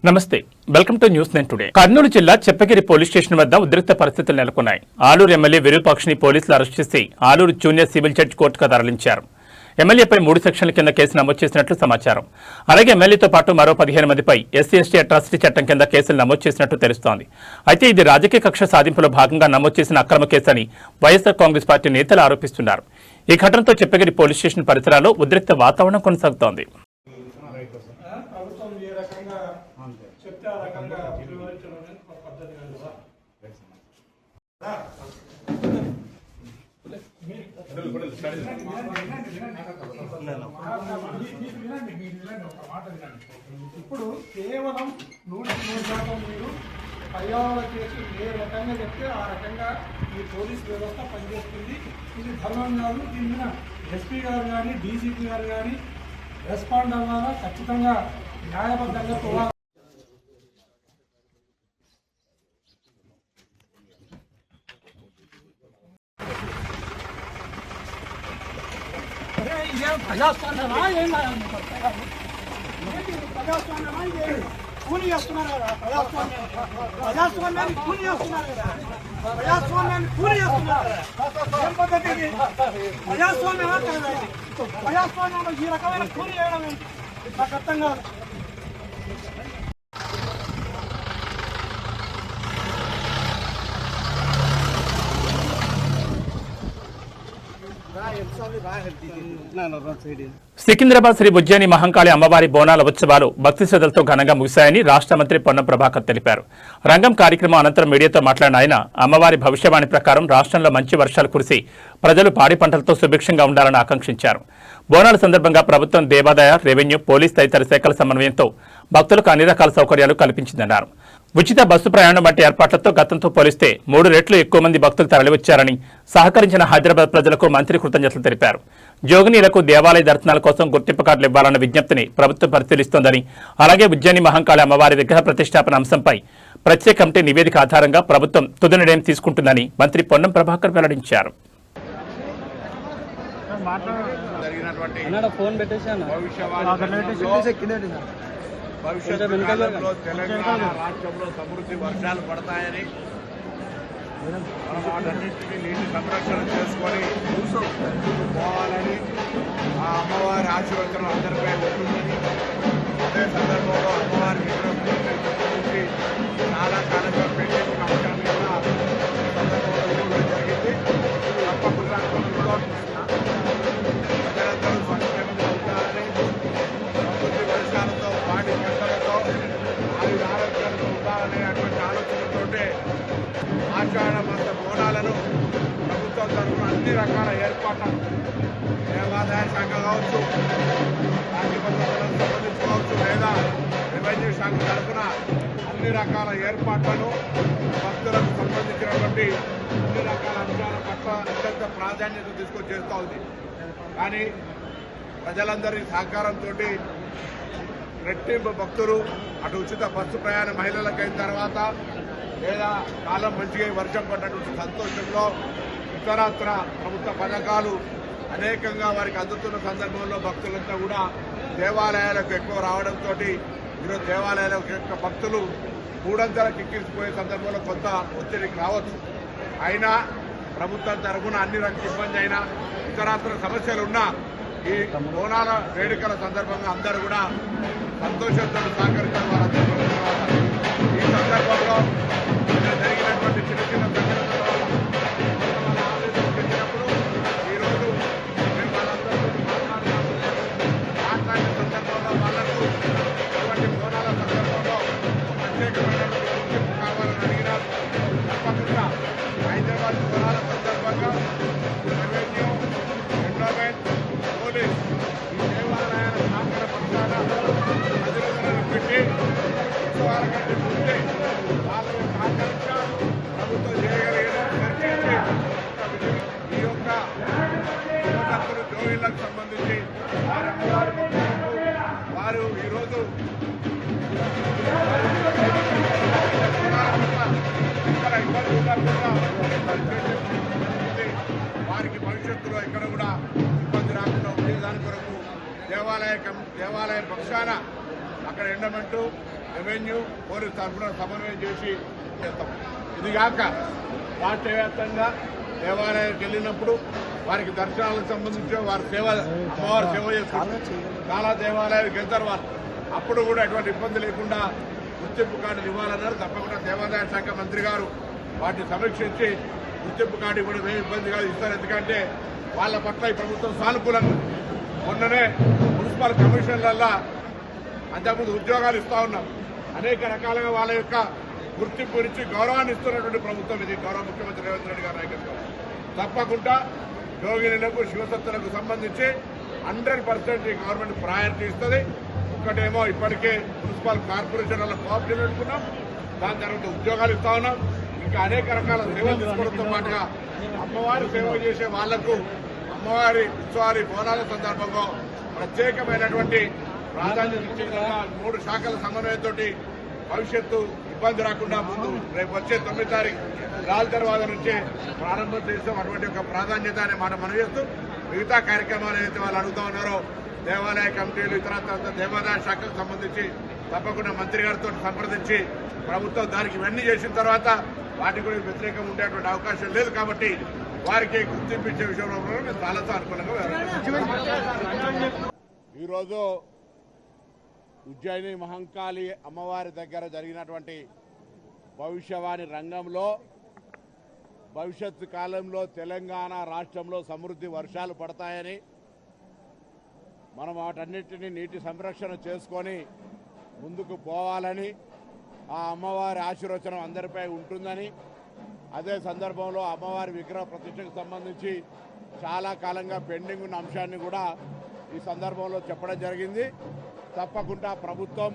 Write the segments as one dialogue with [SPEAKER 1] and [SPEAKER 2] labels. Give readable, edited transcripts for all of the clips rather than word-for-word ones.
[SPEAKER 1] నమస్తే, welcome to news 9 today. Kurnool జిల్లా చెప్పగిరి police station వద్ద ఉద్రిక్త పరిస్థితులు నెలకొన్నాయి. ఆలూరు ఎమ్మెల్యే విరూపాక్షిని పోలీసులు అరెస్ట్ చేసి ఆలూరు జూనియర్ సివిల్ జడ్జి కోర్టుకు తరలించారు. ఎమ్మెల్యేపై 3 సెక్షన్ల కింద కేసు నమోదు చేసినట్లు సమాచారం. అలాగే ఎమ్మెల్యేతో పాటు మరో 15 మందిపై ఎస్సీ/ఎస్టీ అట్రాసిటీ చట్టం కింద కేసులు నమోదు చేసినట్టు తెలుస్తోంది. అయితే ఇది రాజకీయ కక్ష సాధింపులో భాగంగా నమోదు చేసిన అక్రమ కేసు అని వైఎస్ఆర్ కాంగ్రెస్ పార్టీ నేతలు ఆరోపిస్తున్నారు. ఈ ఘటనతో చెప్పగిరి పోలీస్ స్టేషన్ పరిసరాల్లో ఉద్రిక్త వాతావరణం కొనసాగుతోంది.
[SPEAKER 2] ఇప్పుడు కేవలం 100% మీరు పర్యావరణ కేసు ఏ రకంగా చెప్తే ఆ రకంగా ఈ పోలీస్ వ్యవస్థ పనిచేస్తుంది. ఇది ధర్మం కాదు. దీని మీద ఎస్పీ గారు కానీ డీజీపీ గారు కానీ రెస్పాండ్ అవ్వాలా, ఖచ్చితంగా న్యాయబద్ధంగా పోవాలి. ప్రజాస్వామ్యమా ప్రజాస్వామ్యమా కూలి చేస్తున్నారు కదా. ప్రజాస్వామ్యాన్ని కూలి చేస్తున్నారు కదా. ప్రజాస్వామ్యాన్ని కూలి చేస్తున్నారు. ఏం పద్ధతి ఇది? ప్రజాస్వామ్యమా కదా? ప్రజాస్వామ్యంలో ఈ రకమైన కూలి చేయడం నాకు అర్థం కాదు.
[SPEAKER 1] సికింద్రాబాద్ శ్రీ ఉజ్జయిని మహంకాళి అమ్మవారి బోనాల ఉత్సవాలు భక్తి శ్రద్ధలతో ఘనంగా ముగిశాయని రాష్ట్ర మంత్రి పొన్నం ప్రభాకర్ తెలిపారు. రంగం కార్యక్రమం అనంతరం మీడియాతో మాట్లాడిన ఆయన అమ్మవారి భవిష్యవాణి ప్రకారం రాష్ట్రంలో మంచి వర్షాలు కురిసి ప్రజలు పాడి పంటలతో సుభిక్షంగా ఉండాలని ఆకాంక్షించారు. బోనాల సందర్భంగా ప్రభుత్వం దేవాదాయ, రెవెన్యూ, పోలీస్ తదితర శాఖల సమన్వయంతో భక్తులకు అన్ని రకాల సౌకర్యాలు కల్పించిందన్నారు. ఉచిత బస్సు ప్రయాణం వంటి ఏర్పాట్లతో గతంతో పోలిస్తే 3 రెట్లు ఎక్కువ మంది భక్తులు తరలివచ్చారని సహకరించిన హైదరాబాద్ ప్రజలకు మంత్రి కృతజ్ఞతలు తెలిపారు. జోగినీలకు దేవాలయ దర్శనాల కోసం గుర్తింపు కార్డులు ఇవ్వాలన్న విజ్ఞప్తిని ప్రభుత్వం పరిశీలిస్తోందని, అలాగే ఉజ్జయిని మహంకాళి అమ్మవారి విగ్రహ ప్రతిష్టాపన అంశంపై ప్రత్యేక కమిటీ నివేదిక ఆధారంగా ప్రభుత్వం తుది నిర్ణయం తీసుకుంటుందని మంత్రి పొన్నం ప్రభాకర్ వెల్లడించారు.
[SPEAKER 3] భవిష్యత్తు కాలంలో తెలంగాణ రాష్ట్రంలో సమృద్ధి వర్షాలు పడతాయని మనం వాటన్నింటినీ నీటి సంరక్షణ చేసుకొని పోవాలని ఆ అమ్మవారి ఆశీర్వచనం అందరిపై ఉంటుందని, అదే సందర్భంలో అమ్మవారి విగ్రహం గురించి చాలా కాలంగా పెట్టేసిన అంశాన్ని కూడా సందర్భంలో జరిగింది. తప్పకుండా ప్రజలందరూ సంక్షేమంగా ఉండాలని, సమృద్ధి వర్షాలతో పాడి పంటలతో ఆరోగ్యాలతో ఉండాలనే అటువంటి ఆలోచనతోటే ఆషాఢ మాస బోనాలను ప్రభుత్వం తరఫున అన్ని రకాల ఏర్పాట్లను దేవాదాయ శాఖ కావచ్చు, రాజ్య భద్రతలకు సంబంధించి కావచ్చు, లేదా రెవెన్యూ శాఖ తరఫున అన్ని రకాల ఏర్పాట్లను భక్తులకు సంబంధించినటువంటి అన్ని రకాల అంశాల పట్ల అత్యంత ప్రాధాన్యత తీసుకొని చేస్తూ ఉంది. కానీ ప్రజలందరి సహకారంతో రెట్టింపు భక్తులు అటు ఉచిత బస్సు ప్రయాణ మహిళలకైన తర్వాత, లేదా కాలం మంచిగా వర్షం పడ్డటువంటి సంతోషంలో ఇతరత్ర ప్రభుత్వ పథకాలు అనేకంగా వారికి అందుతున్న సందర్భంలో భక్తులంతా కూడా దేవాలయాలకు ఎక్కువ రావడంతో ఈరోజు దేవాలయాలకు ఎక్కువ భక్తులు 300 ఎక్కించిపోయే సందర్భంలో కొంత ఒత్తిడికి రావచ్చు. అయినా ప్రభుత్వం తరఫున అన్ని రకాల ఇబ్బంది అయినా ఇతరత్ర సమస్యలున్నా ఈ బోనాల వేడుకల సందర్భంగా అందరూ కూడా సంతోషంతో సహకరించారు. వారందరూ ఈ సందర్భంలో జరిగినటువంటి చిన్న చిన్న సంఘటనల ఆలోచించినప్పుడు ఈరోజు మేము వాళ్ళందరూ మాట్లాడిన సందర్భంలో వాళ్లకు ఇటువంటి బోనాల సందర్భంలో ప్రత్యేకమైనటువంటి గుర్తింపు కావాలని అడిగినారు. తప్పకుండా హైదరాబాద్ బోనాల సందర్భంగా రెవెన్యూ, ఎండోమెంట్, పోలీస్ ఈ దేవాలయాల శాఖల పక్షాన అధికారులను పెట్టి ఉత్సవాల కంటే ముందే వాళ్ళని సహకరించ ప్రభుత్వం చేయగలిగిన ఈ యొక్క భక్తులు జోయిలకు సంబంధించి వారు ఈరోజు ఇక్కడ ఇబ్బంది ఉండకుండా వారికి భవిష్యత్తులో ఇక్కడ కూడా ఇబ్బంది రాకుండా ఉండేదాని కొరకు దేవాలయ పక్షాన అక్కడ ఎండమెంటు రెవెన్యూ పోలీస్ తరఫున సమన్వయం చేసి చేస్తాం. ఇదిగాక రాష్ట్ర వ్యాప్తంగా దేవాలయానికి వెళ్ళినప్పుడు వారికి దర్శనాలకు సంబంధించి వారి అమ్మవారి సేవ చేస్తారు. చాలా దేవాలయాలకు వెళ్తారు వాళ్ళు. అప్పుడు కూడా ఎటువంటి ఇబ్బంది లేకుండా గుర్తింపు కార్డులు ఇవ్వాలన్నారు. తప్పకుండా దేవాదాయ శాఖ మంత్రి గారు వాటిని సమీక్షించి గుర్తింపు కార్డు కూడా ఏమి ఇబ్బంది కాదు ఇస్తారు. ఎందుకంటే వాళ్ళ పట్ల ఈ ప్రభుత్వం సానుకూలంగా మొన్ననే మున్సిపల్ కమిషన్లల్లో అంతకుముందు ఉద్యోగాలు ఇస్తా ఉన్నాం. అనేక రకాలుగా వాళ్ళ యొక్క గుర్తింపు నుంచి గౌరవాన్ని ఇస్తున్నటువంటి ప్రభుత్వం ఇది. గౌరవ ముఖ్యమంత్రి రేవంత్ రెడ్డి గారి నాయకత్వం తప్పకుండా యోగినులకు శివసత్తులకు సంబంధించి 100% ఈ గవర్నమెంట్ ప్రయారిటీ ఇస్తుంది. ఒకటేమో ఇప్పటికే మున్సిపల్ కార్పొరేషన్ల కోఆపరేషన్ పెట్టుకున్నాం. దాని తర్వాత ఉద్యోగాలు ఇస్తా ఉన్నాం. ఇంకా అనేక రకాల సేవలు తీసుకోవడంతో పాటుగా అమ్మవారి సేవ చేసే వాళ్లకు అమ్మవారి ఉత్సవాలు బోనాల సందర్భంగా ప్రత్యేకమైనటువంటి ప్రాధాన్యత ఇచ్చే విధంగా 3 శాఖల సమన్వయంతో భవిష్యత్తు ఇబ్బంది రాకుండా ముందు రేపు వచ్చే 9 తారీఖు రాళ్ళ తర్వాత నుంచే ప్రారంభం చేస్తాం. అటువంటి ఒక ప్రాధాన్యత అనే మాట మనం చేస్తూ మిగతా కార్యక్రమాలు ఏదైతే వాళ్ళు అడుగుతా ఉన్నారో దేవాలయ కమిటీలు ఇతర దేవాదాయ శాఖకు సంబంధించి తప్పకుండా మంత్రి గారితో సంప్రదించి ప్రభుత్వం దానికి ఇవన్నీ చేసిన తర్వాత వాటికి కూడా వ్యతిరేకం ఉండేటువంటి అవకాశం లేదు. కాబట్టి వారికి గుర్తింపించే విషయంలో మేము చాలా అనుకూలంగా ఈరోజు ఉజ్జయిని మహంకాళి అమ్మవారి దగ్గర జరిగినటువంటి భవిష్యవాణి రంగంలో భవిష్యత్తు కాలంలో తెలంగాణ రాష్ట్రంలో సమృద్ధి వర్షాలు పడతాయని మనం వాటన్నిటిని నీటి సంరక్షణ చేసుకొని ముందుకు పోవాలని ఆ అమ్మవారి ఆశీర్వచనం అందరిపై ఉంటుందని అదే సందర్భంలో అమ్మవారి విగ్రహ ప్రతిష్టకు సంబంధించి చాలా కాలంగా పెండింగ్ ఉన్న అంశాన్ని కూడా ఈ సందర్భంలో చెప్పడం జరిగింది. తప్పకుండా ప్రభుత్వం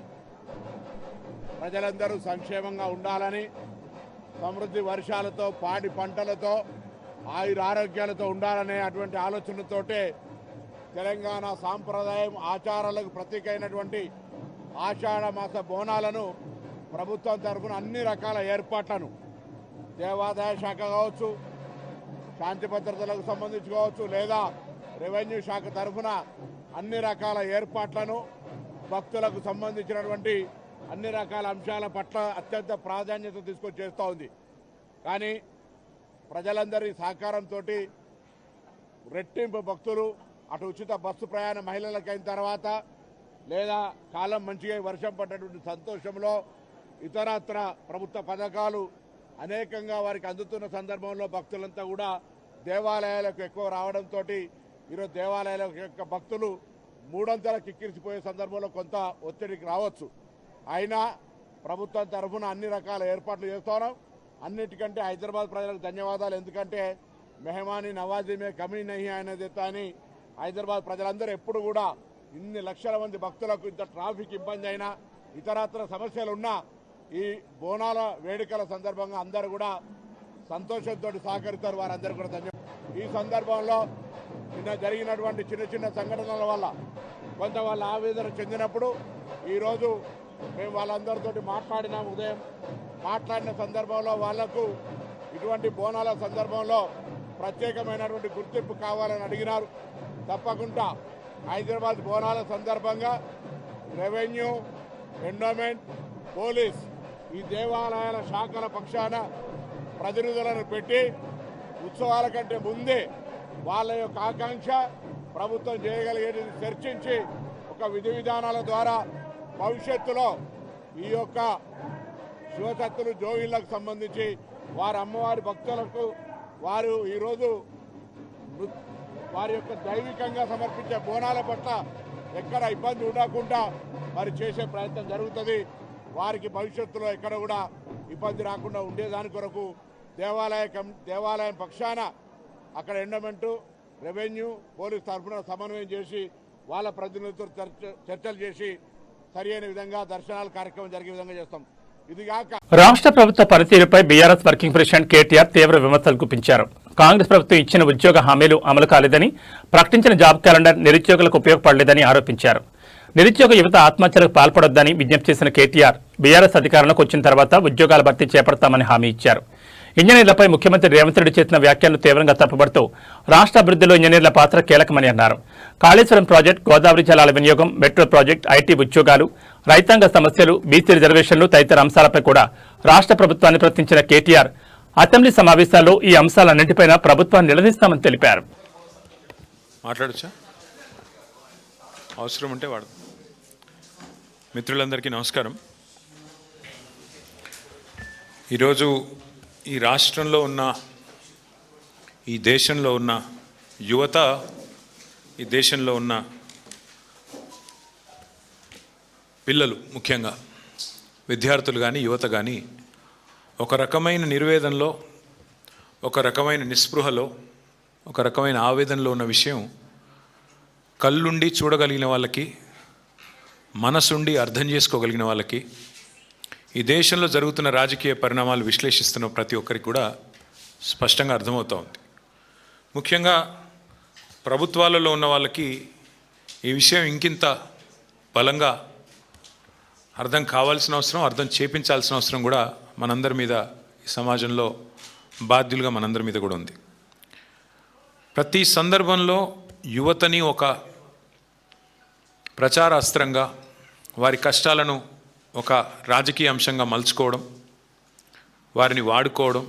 [SPEAKER 3] ప్రజలందరూ సంక్షేమంగా ఉండాలని సమృద్ధి వర్షాలతో పాడి పంటలతో ఆయురారోగ్యాలతో ఉండాలనే అటువంటి ఆలోచనతోటే తెలంగాణ సాంప్రదాయం ఆచారాలకు ప్రతీక అయినటువంటి ఆషాఢ మాస బోనాలను ప్రభుత్వం తరఫున అన్ని రకాల ఏర్పాట్లను దేవాదాయ శాఖ కావచ్చు, శాంతి భద్రతలకు సంబంధించి కావచ్చు, లేదా రెవెన్యూ శాఖ తరఫున అన్ని రకాల ఏర్పాట్లను భక్తులకు సంబంధించినటువంటి అన్ని రకాల అంశాల పట్ల అత్యంత ప్రాధాన్యత తీసుకొని చేస్తూ ఉంది. కానీ ప్రజలందరి సహకారంతో రెట్టింపు భక్తులు అటు ఉచిత బస్సు ప్రయాణ మహిళలకైన తర్వాత లేదా కాలం మంచిగా వర్షం పడ్డటువంటి సంతోషంలో ఇతరత్ర ప్రభుత్వ పథకాలు అనేకంగా వారికి అందుతున్న సందర్భంలో భక్తులంతా కూడా దేవాలయాలకు ఎక్కువ రావడంతో ఈరోజు దేవాలయాల యొక్క భక్తులు 300 కిక్కిరిసిపోయే సందర్భంలో కొంత ఒత్తిడికి రావచ్చు. అయినా ప్రభుత్వం తరఫున అన్ని రకాల ఏర్పాట్లు చేస్తున్నాం. అన్నిటికంటే హైదరాబాద్ ప్రజలకు ధన్యవాదాలు. ఎందుకంటే మెహమాని నవాజీ మే కమీ నహీ అనేది అని హైదరాబాద్ ప్రజలందరూ ఎప్పుడు కూడా ఇన్ని లక్షల మంది భక్తులకు ఇంత ట్రాఫిక్ ఇబ్బంది అయినా ఇతరత్ర సమస్యలున్నా ఈ బోనాల వేడుకల సందర్భంగా అందరూ కూడా సంతోషంతో సహకరిస్తారు. వారందరూ కూడా ధన్యవాదాలు. ఈ సందర్భంలో నిన్న జరిగినటువంటి చిన్న చిన్న సంఘటనల వల్ల కొంత వాళ్ళ ఆవేదన చెందినప్పుడు ఈరోజు మేము వాళ్ళందరితో మాట్లాడినాం. ఉదయం మాట్లాడిన సందర్భంలో వాళ్లకు ఇటువంటి బోనాల సందర్భంలో ప్రత్యేకమైనటువంటి గుర్తింపు కావాలని అడిగినారు. తప్పకుండా హైదరాబాద్ బోనాల సందర్భంగా రెవెన్యూ, ఎండోమెంట్, పోలీస్ ఈ దేవాలయాల శాఖల పక్షాన ప్రతినిధులను పెట్టి ఉత్సవాల కంటే ముందే వాళ్ళ యొక్క ఆకాంక్ష ప్రభుత్వం చేయగలిగేది చర్చించి ఒక విధి విధానాల ద్వారా భవిష్యత్తులో ఈ యొక్క శివసత్తులు జోగిళ్లకు సంబంధించి వారి అమ్మవారి భక్తులకు వారు ఈరోజు వారి యొక్క దైవికంగా సమర్పించే బోనాల పట్ల ఎక్కడ ఇబ్బంది ఉండకుండా మరి చేసే ప్రయత్నం జరుగుతుంది. వారికి భవిష్యత్తులో ఎక్కడ కూడా ఇబ్బంది రాకుండా ఉండేదాని కొరకు దేవాలయం పక్షాన అక్కడ ఎండోమెంటు, రెవెన్యూ, పోలీస్ తరఫున సమన్వయం చేసి వాళ్ళ ప్రతినిధులతో చర్చలు చేసి సరైన విధంగా దర్శనాల కార్యక్రమం జరిగే విధంగా చేస్తాం. ఇదిగాక
[SPEAKER 1] రాష్ట్ర ప్రభుత్వ పనితీరుపై బీఆర్ఎస్ వర్కింగ్ ప్రెసిడెంట్ కేటీఆర్ తీవ్ర విమర్శలు గుప్పించారు. కాంగ్రెస్ ప్రభుత్వం ఇచ్చిన ఉద్యోగ హామీలు అమలు కాలేదని, ప్రకటించిన జాబ్ క్యాలెండర్ నిరుద్యోగులకు ఉపయోగపడలేదని ఆరోపించారు. నిరుద్యోగ యువత ఆత్మహత్యలకు పాల్పడొద్దని విజ్ఞప్తి చేసిన కేటీఆర్ బీఆర్ఎస్ అధికారంలోకి వచ్చిన తర్వాత ఉద్యోగాల భర్తీ చేపడతామని హామీ ఇచ్చారు. ఇంజనీర్లపై ముఖ్యమంత్రి రేవంత్ రెడ్డి చేసిన వ్యాఖ్యలను తీవ్రంగా తప్పుపడుతూ రాష్ట్ర అభివృద్ధిలో ఇంజనీర్ల పాత్ర కీలకమని అన్నారు. కాళేశ్వరం ప్రాజెక్టు, గోదావరి జలాల వినియోగం, మెట్రో ప్రాజెక్టు, ఐటీ ఉద్యోగాలు, రైతాంగ సమస్యలు, బీసీ రిజర్వేషన్లు తదితర అంశాలపై కూడా రాష్ట్ర ప్రభుత్వాన్ని ప్రశ్నించిన కేటీఆర్ అసెంబ్లీ సమావేశాల్లో ఈ అంశాలన్నింటిపైన ప్రభుత్వాన్ని నిలదీస్తామని తెలిపారు.
[SPEAKER 4] మాట్లాడచ్చా? అవసరం ఉంటే వాడు. మిత్రులందరికీ నమస్కారం. ఈరోజు ఈ రాష్ట్రంలో ఉన్న, ఈ దేశంలో ఉన్న యువత, ఈ దేశంలో ఉన్న పిల్లలు, ముఖ్యంగా విద్యార్థులు కానీ యువత కానీ ఒక రకమైన నిర్వేదనలో, ఒక రకమైన నిస్పృహలో, ఒక రకమైన ఆవేదనలో ఉన్న విషయం కళ్ళుండి చూడగలిగిన వాళ్ళకి, మనసుండి అర్థం చేసుకోగలిగిన వాళ్ళకి, ఈ దేశంలో జరుగుతున్న రాజకీయ పరిణామాలు విశ్లేషిస్తున్న ప్రతి ఒక్కరికి కూడా స్పష్టంగా అర్థమవుతూ ఉంది. ముఖ్యంగా ప్రభుత్వాలలో ఉన్న వాళ్ళకి ఈ విషయం ఇంకింత బలంగా అర్థం కావాల్సిన అవసరం, అర్థం చేపించాల్సిన అవసరం కూడా మనందరి మీద, ఈ సమాజంలో బాధ్యులుగా మనందరి మీద కూడా ఉంది. ప్రతి సందర్భంలో యువతని ఒక ప్రచార అస్త్రంగా, వారి కష్టాలను ఒక రాజకీయ అంశంగా మలుచుకోవడం, వారిని వాడుకోవడం,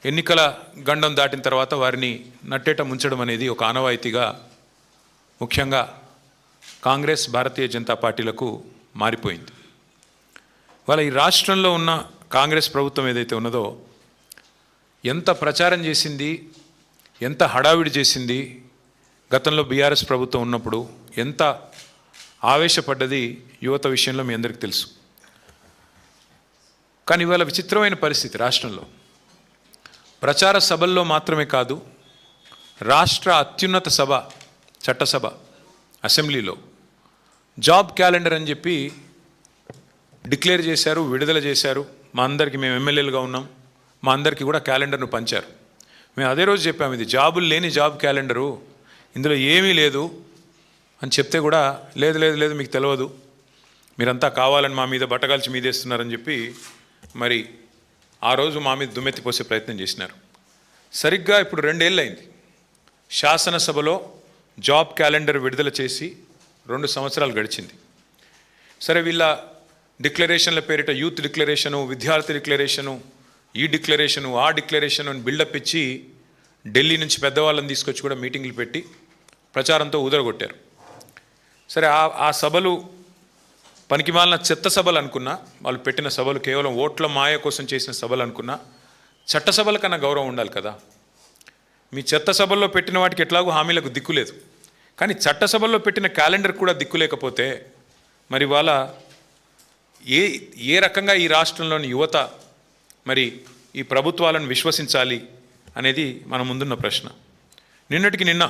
[SPEAKER 4] ఎన్నికల గండం దాటిన తర్వాత వారిని నట్టేట ముంచడం అనేది ఒక ఆనవాయితీగా ముఖ్యంగా కాంగ్రెస్, భారతీయ జనతా పార్టీలకు మారిపోయింది. వాళ్ళ ఈ రాష్ట్రంలో ఉన్న కాంగ్రెస్ ప్రభుత్వం ఏదైతే ఉన్నదో ఎంత ప్రచారం చేసింది, ఎంత హడావిడి చేసింది, గతంలో బీఆర్ఎస్ ప్రభుత్వం ఉన్నప్పుడు ఎంత ఆవేశపడ్డది యువత విషయంలో మీ అందరికీ తెలుసు. కానీ ఇవాళ విచిత్రమైన పరిస్థితి రాష్ట్రంలో. ప్రచార సభల్లో మాత్రమే కాదు, రాష్ట్ర అత్యున్నత సభ, చట్టసభ, అసెంబ్లీలో జాబ్ క్యాలెండర్ అని చెప్పి డిక్లేర్ చేశారు, విడుదల చేశారు. మా అందరికీ, మేము ఎమ్మెల్యేలుగా ఉన్నాం, మా అందరికీ కూడా క్యాలెండర్ను పంచారు. మేము అదే రోజు చెప్పాము, ఇది జాబులు లేని జాబ్ క్యాలెండరు, ఇందులో ఏమీ లేదు అని చెప్తే కూడా లేదు లేదు లేదు మీకు తెలియదు, మీరంతా కావాలని మా మీద బట్టగాల్చి మీదేస్తున్నారని చెప్పి మరి ఆ రోజు మా మీద దుమ్మెత్తిపోసే ప్రయత్నం చేసినారు. సరిగ్గా ఇప్పుడు 2 ఏళ్ళు అయింది శాసనసభలో జాబ్ క్యాలెండర్ విడుదల చేసి, 2 సంవత్సరాలు గడిచింది. సరే, వీళ్ళ డిక్లరేషన్ల పేరిట యూత్ డిక్లరేషను, విద్యార్థి డిక్లరేషను, ఈ డిక్లరేషను, ఆ డిక్లరేషను అని బిల్డప్ ఇచ్చి ఢిల్లీ నుంచి పెద్దవాళ్ళని తీసుకొచ్చి కూడా మీటింగ్లు పెట్టి ప్రచారంతో ఊదరగొట్టారు. సరే, ఆ సభలు పనికిమాలిన చెత్త సభలు అనుకున్నా, వాళ్ళు పెట్టిన సభలు కేవలం ఓట్ల మాయ కోసం చేసిన సభలు అనుకున్నా, చట్టసభల కన్నా గౌరవం ఉండాలి కదా. మీ చెత్త సభల్లో పెట్టిన వాటికి ఎట్లాగో హామీలకు దిక్కు లేదు, కానీ చట్టసభల్లో పెట్టిన క్యాలెండర్ కూడా దిక్కు లేకపోతే మరి వాళ్ళ ఏ రకంగా ఈ రాష్ట్రంలోని యువత మరి ఈ ప్రభుత్వాలను విశ్వసించాలి అనేది మన ముందున్న ప్రశ్న. నిన్నటికి నిన్న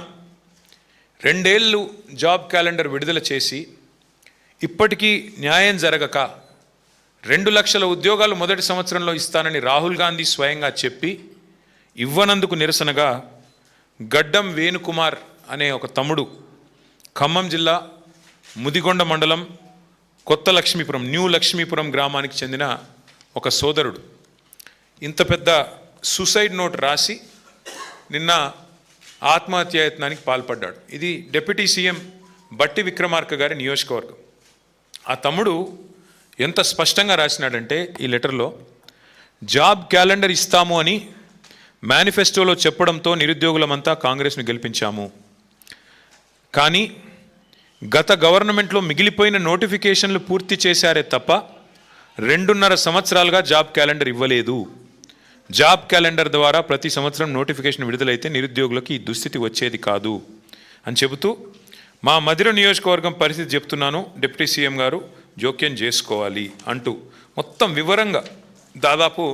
[SPEAKER 4] 2 ఏళ్ళు జాబ్ క్యాలెండర్ విడుదల చేసి ఇప్పటికీ న్యాయం జరగక 2 లక్షల ఉద్యోగాలు మొదటి సంవత్సరంలో ఇస్తానని రాహుల్ గాంధీ స్వయంగా చెప్పి ఇవ్వనందుకు నిరసనగా గడ్డం వేణుకుమార్ అనే ఒక తమ్ముడు ఖమ్మం జిల్లా ముదిగొండ మండలం కొత్త లక్ష్మీపురం, న్యూ లక్ష్మీపురం గ్రామానికి చెందిన ఒక సోదరుడు ఇంత పెద్ద సూసైడ్ నోట్ రాసి నిన్న ఆత్మహత్యాయత్నానికి పాల్పడ్డాడు. ఇది డిప్యూటీ సీఎం బట్టి విక్రమార్క గారి నియోజకవర్గం. ఆ తమ్ముడు ఎంత స్పష్టంగా రాసినాడంటే ఈ లెటర్లో, జాబ్ క్యాలెండర్ ఇస్తాము అని మేనిఫెస్టోలో చెప్పడంతో నిరుద్యోగులమంతా కాంగ్రెస్ను గెలిపించాము, కానీ గత గవర్నమెంట్లో మిగిలిపోయిన నోటిఫికేషన్లు పూర్తి చేశారే తప్ప 2.5 సంవత్సరాలుగా జాబ్ క్యాలెండర్ ఇవ్వలేదు. జాబ్ క్యాలెండర్ ద్వారా ప్రతి సంవత్సరం నోటిఫికేషన్ విడుదలైతే నిరుద్యోగులకు ఈ దుస్థితి వచ్చేది కాదు అని చెబుతూ, మా మధిర నియోజకవర్గం పరిస్థితి చెప్తున్నాను, డిప్యూటీ సీఎం గారు జోక్యం చేసుకోవాలి అంటూ మొత్తం వివరంగా దాదాపు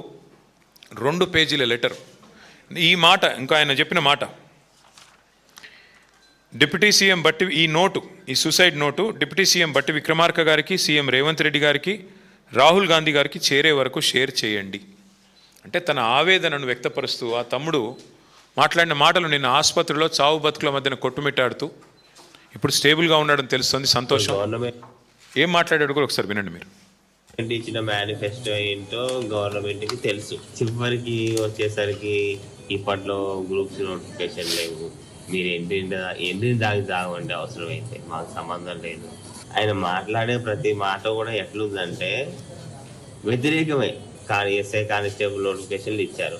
[SPEAKER 4] 2 పేజీల లెటర్. ఈ మాట, ఇంకా ఆయన చెప్పిన మాట, డిప్యూటీ సీఎం బట్టి, ఈ నోటు, ఈ సూసైడ్ నోటు డిప్యూటీ సీఎం బట్టి విక్రమార్క గారికి, సీఎం రేవంత్ రెడ్డి గారికి, రాహుల్ గాంధీ గారికి చేరే వరకు షేర్ చేయండి అంటే తన ఆవేదనను వ్యక్తపరుస్తూ ఆ తమ్ముడు మాట్లాడిన మాటలు నిన్న ఆసుపత్రిలో చావు బతుకుల మధ్యన కొట్టుమిట్టాడుతూ ఇప్పుడు స్టేబుల్గా ఉన్నాడని తెలుస్తుంది, సంతోషం. ఏం మాట్లాడాడు కూడా ఒకసారి వినండి మీరు.
[SPEAKER 5] ఇచ్చిన మేనిఫెస్టో ఏంటో గవర్నమెంట్కి తెలుసు. చివరికి వచ్చేసరికి ఇప్పట్లో గ్రూప్స్ నోటిఫికేషన్ లేవు. మీరు ఎండిన దానికి తాగమంటే అవసరం అయితే మాకు సంబంధం లేదు. ఆయన మాట్లాడే ప్రతి మాట కూడా ఎట్లుందంటే వ్యతిరేకమే. కానీ ఎస్ఐ కానిస్టేబుల్ నోటిఫికేషన్లు ఇచ్చారు,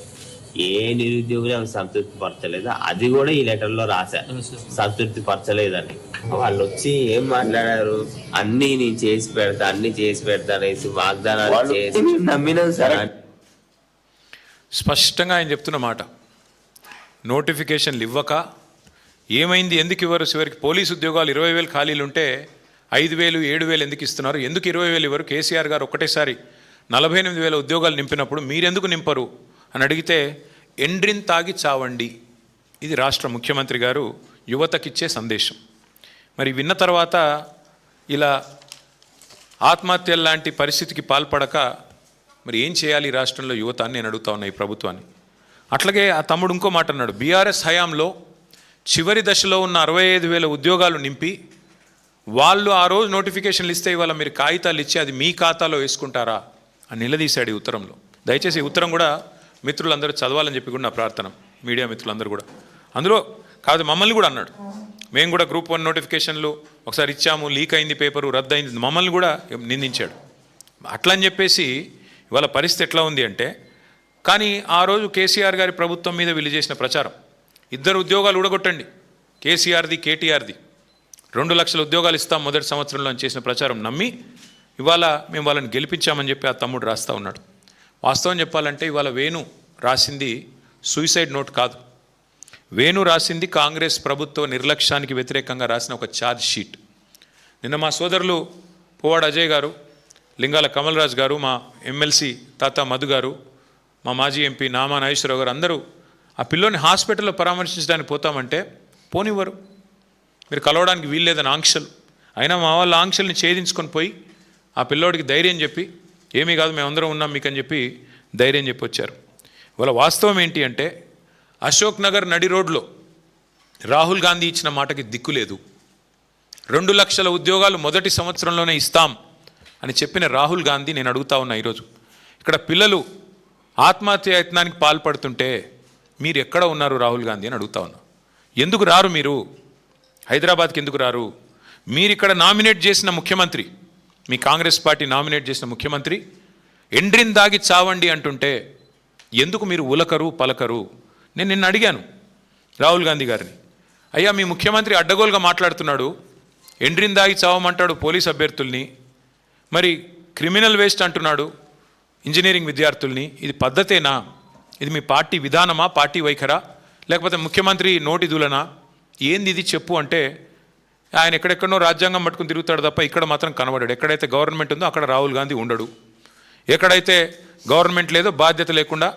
[SPEAKER 5] ఏ నిరుద్యోగులు అవి సంతృప్తి పరచలేదు. అది కూడా ఈ లెటర్లో రాశారు, సంతృప్తి పరచలేదని. వాళ్ళు వచ్చి ఏం మాట్లాడారు, అన్ని నేను చేసి పెడతా, అన్ని చేసి పెడతా అనేసి వాగ్దానాలు చేసి నమ్మినాం సార్.
[SPEAKER 4] స్పష్టంగా ఆయన చెప్తున్న మాట, నోటిఫికేషన్లు ఇవ్వక ఏమైంది, ఎందుకు ఇవ్వరు? చివరికి పోలీసు ఉద్యోగాలు 20,000 ఖాళీలు ఉంటే 5,000, 7,000 ఎందుకు ఇస్తున్నారు? ఎందుకు 20,000 ఇవ్వరు? కేసీఆర్ గారు ఒకటేసారి 48,000 ఉద్యోగాలు నింపినప్పుడు మీరెందుకు నింపరు అని అడిగితే ఎండ్రిన్ తాగి చావండి, ఇది రాష్ట్ర ముఖ్యమంత్రి గారు యువతకిచ్చే సందేశం. మరి విన్న తర్వాత ఇలా ఆత్మహత్యల లాంటి పరిస్థితికి పాల్పడక మరి ఏం చేయాలి ఈ రాష్ట్రంలో యువత అని నేను అడుగుతా ఉన్నా ఈ ప్రభుత్వాన్ని. అట్లాగే ఆ తమ్ముడు ఇంకో మాట అన్నాడు, బీఆర్ఎస్ హయాంలో చివరి దశలో ఉన్న 65,000 ఉద్యోగాలు నింపి వాళ్ళు ఆ రోజు నోటిఫికేషన్లు ఇస్తే ఇవాళ మీరు కాగితాలు ఇచ్చి అది మీ ఖాతాలో వేసుకుంటారా అని నిలదీశాడు ఈ ఉత్తరంలో. దయచేసి ఈ ఉత్తరం కూడా మిత్రులందరూ చదవాలని చెప్పి కూడా నా ప్రార్థన, మీడియా మిత్రులందరూ కూడా. అందులో కాదు మమ్మల్ని కూడా అన్నాడు, మేము కూడా గ్రూప్ 1 నోటిఫికేషన్లు ఒకసారి ఇచ్చాము, లీక్ అయింది, పేపరు రద్దు అయింది, మమ్మల్ని కూడా నిందించాడు. అట్లా అని చెప్పేసి ఇవాళ పరిస్థితి ఎట్లా ఉంది అంటే, కానీ ఆ రోజు కేసీఆర్ గారి ప్రభుత్వం మీద వీళ్ళు చేసిన ప్రచారం, 2 ఉద్యోగాలు ఊడగొట్టండి, కేసీఆర్ది కేటీఆర్ది 2 లక్షల ఉద్యోగాలు ఇస్తాం మొదటి సంవత్సరంలో అని చేసిన ప్రచారం నమ్మి ఇవాళ మేము వాళ్ళని గెలిపించామని చెప్పి ఆ తమ్ముడు రాస్తూ ఉన్నాడు. వాస్తవం చెప్పాలంటే ఇవాళ వేణు రాసింది సూసైడ్ నోట్ కాదు, వేణు రాసింది కాంగ్రెస్ ప్రభుత్వ నిర్లక్ష్యానికి వ్యతిరేకంగా రాసిన ఒక ఛార్జ్ షీట్. నిన్న మా సోదరులు పువ్వాడ అజయ్ గారు, లింగాల కమల్ రాజ్ గారు, మా ఎమ్మెల్సీ తాత మధు గారు, మా మాజీ ఎంపీ నామా నాగేశ్వరరావు గారు అందరూ ఆ పిల్లోని హాస్పిటల్లో పరామర్శించడానికి పోతామంటే పోనివ్వరు, మీరు కలవడానికి వీల్లేదని ఆంక్షలు. అయినా మా వాళ్ళ ఆంక్షల్ని ఛేదించుకొని పోయి ఆ పిల్లోడికి ధైర్యం చెప్పి, ఏమీ కాదు మేమందరం ఉన్నాం మీకు అని చెప్పి ధైర్యం చెప్పి వచ్చారు. ఇవాళ వాస్తవం ఏంటి అంటే, అశోక్ నగర్ నడి రోడ్లో రాహుల్ గాంధీ ఇచ్చిన మాటకి దిక్కులేదు. 2 లక్షల ఉద్యోగాలు మొదటి సంవత్సరంలోనే ఇస్తాం అని చెప్పిన రాహుల్ గాంధీ, నేను అడుగుతా ఉన్నా ఈరోజు ఇక్కడ పిల్లలు ఆత్మహత్య యత్నానికి పాల్పడుతుంటే మీరు ఎక్కడ ఉన్నారు రాహుల్ గాంధీ అని అడుగుతా ఉన్నా. ఎందుకు రారు మీరు హైదరాబాద్కి, ఎందుకు రారు? మీరు ఇక్కడ నామినేట్ చేసిన ముఖ్యమంత్రి, మీ కాంగ్రెస్ పార్టీ నామినేట్ చేసిన ముఖ్యమంత్రి ఎండ్రిన్ దాగి చావండి అంటుంటే ఎందుకు మీరు ఉలకరు పలకరు? నేను నిన్న అడిగాను రాహుల్ గాంధీ గారిని, అయ్యా మీ ముఖ్యమంత్రి అడ్డగోలుగా మాట్లాడుతున్నాడు, ఎండ్రిన్ దాగి చావమంటాడు పోలీస్ అభ్యర్థుల్ని, మరి క్రిమినల్ వేస్ట్ అంటున్నాడు ఇంజనీరింగ్ విద్యార్థుల్ని, ఇది పద్ధతేనా? ఇది మీ పార్టీ విధానమా, పార్టీ వైఖరా, లేకపోతే ముఖ్యమంత్రి నోటి దూలనా, ఏంది ఇది చెప్పు అంటే ఆయన ఎక్కడెక్కడో రాజ్యాంగం పట్టుకుని తిరుగుతాడు తప్ప ఇక్కడ మాత్రం కనబడాడు. ఎక్కడైతే గవర్నమెంట్ ఉందో అక్కడ రాహుల్ గాంధీ ఉండడు, ఎక్కడైతే గవర్నమెంట్ లేదో బాధ్యత లేకుండా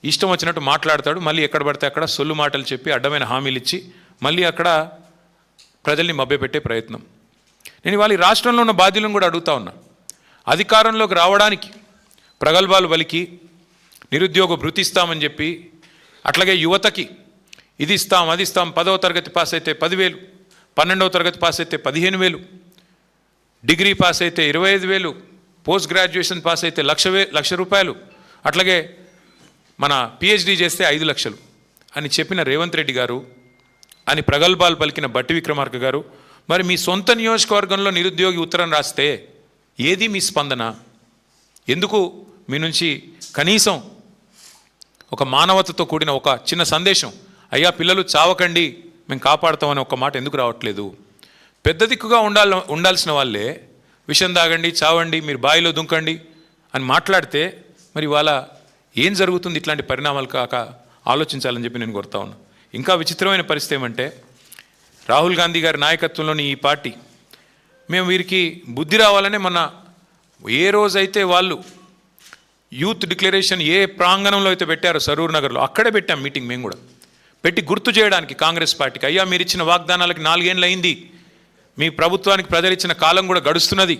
[SPEAKER 4] ఇష్టం వచ్చినట్టు మాట్లాడతాడు, మళ్ళీ ఎక్కడ పడితే అక్కడ సొల్లు మాటలు చెప్పి అడ్డమైన హామీలు ఇచ్చి మళ్ళీ అక్కడ ప్రజల్ని మభ్యపెట్టే ప్రయత్నం. నేను ఇవాళ ఈ రాష్ట్రంలో ఉన్న బాధ్యులను కూడా అడుగుతా ఉన్నా, అధికారంలోకి రావడానికి ప్రగల్భాలు పలికి నిరుద్యోగ భృతి ఇస్తామని చెప్పి, అట్లాగే యువతకి ఇది ఇస్తాం అది ఇస్తాం, 10వ తరగతి పాస్ అయితే 10,000, 12వ తరగతి పాస్ అయితే 15,000, డిగ్రీ పాస్ అయితే 25,000, పోస్ట్ గ్రాడ్యుయేషన్ పాస్ అయితే 1,00,000 రూపాయలు, అట్లాగే మన పిహెచ్డి చేస్తే 5 లక్షలు అని చెప్పిన రేవంత్ రెడ్డి గారు, అని ప్రగల్భాలు పలికిన బట్టి విక్రమార్క గారు, మరి మీ సొంత నియోజకవర్గంలో నిరుద్యోగి ఉత్తరం రాస్తే ఏది మీ స్పందన? ఎందుకు మీ నుంచి కనీసం ఒక మానవతతో కూడిన ఒక చిన్న సందేశం, అయ్యా పిల్లలు చావకండి మేము కాపాడుతామని ఒక మాట ఎందుకు రావట్లేదు? పెద్ద దిక్కుగా ఉండాల్సిన వాళ్ళే విషం తాగండి, చావండి, మీరు బావిలో దుంకండి అని మాట్లాడితే మరి ఇవాళ ఏం జరుగుతుంది? ఇట్లాంటి పరిణామాలు కాక ఆలోచించాలని చెప్పి నేను కోరుతా ఉన్నా. ఇంకా విచిత్రమైన పరిస్థితి ఏమంటే, రాహుల్ గాంధీ గారి నాయకత్వంలోని ఈ పార్టీ మేము వీరికి బుద్ధి రావాలనే మన ఏ రోజైతే వాళ్ళు యూత్ డిక్లరేషన్ ఏ ప్రాంగణంలో అయితే పెట్టారో సరూర్ నగర్లో, అక్కడే పెట్టాం మీటింగ్. మేము కూడా పెట్టి గుర్తు చేయడానికి కాంగ్రెస్ పార్టీకి, అయ్యా మీరు ఇచ్చిన వాగ్దానాలకి 4 ఏళ్ళు అయింది, మీ ప్రభుత్వానికి ప్రజలు ఇచ్చిన కాలం కూడా గడుస్తున్నది,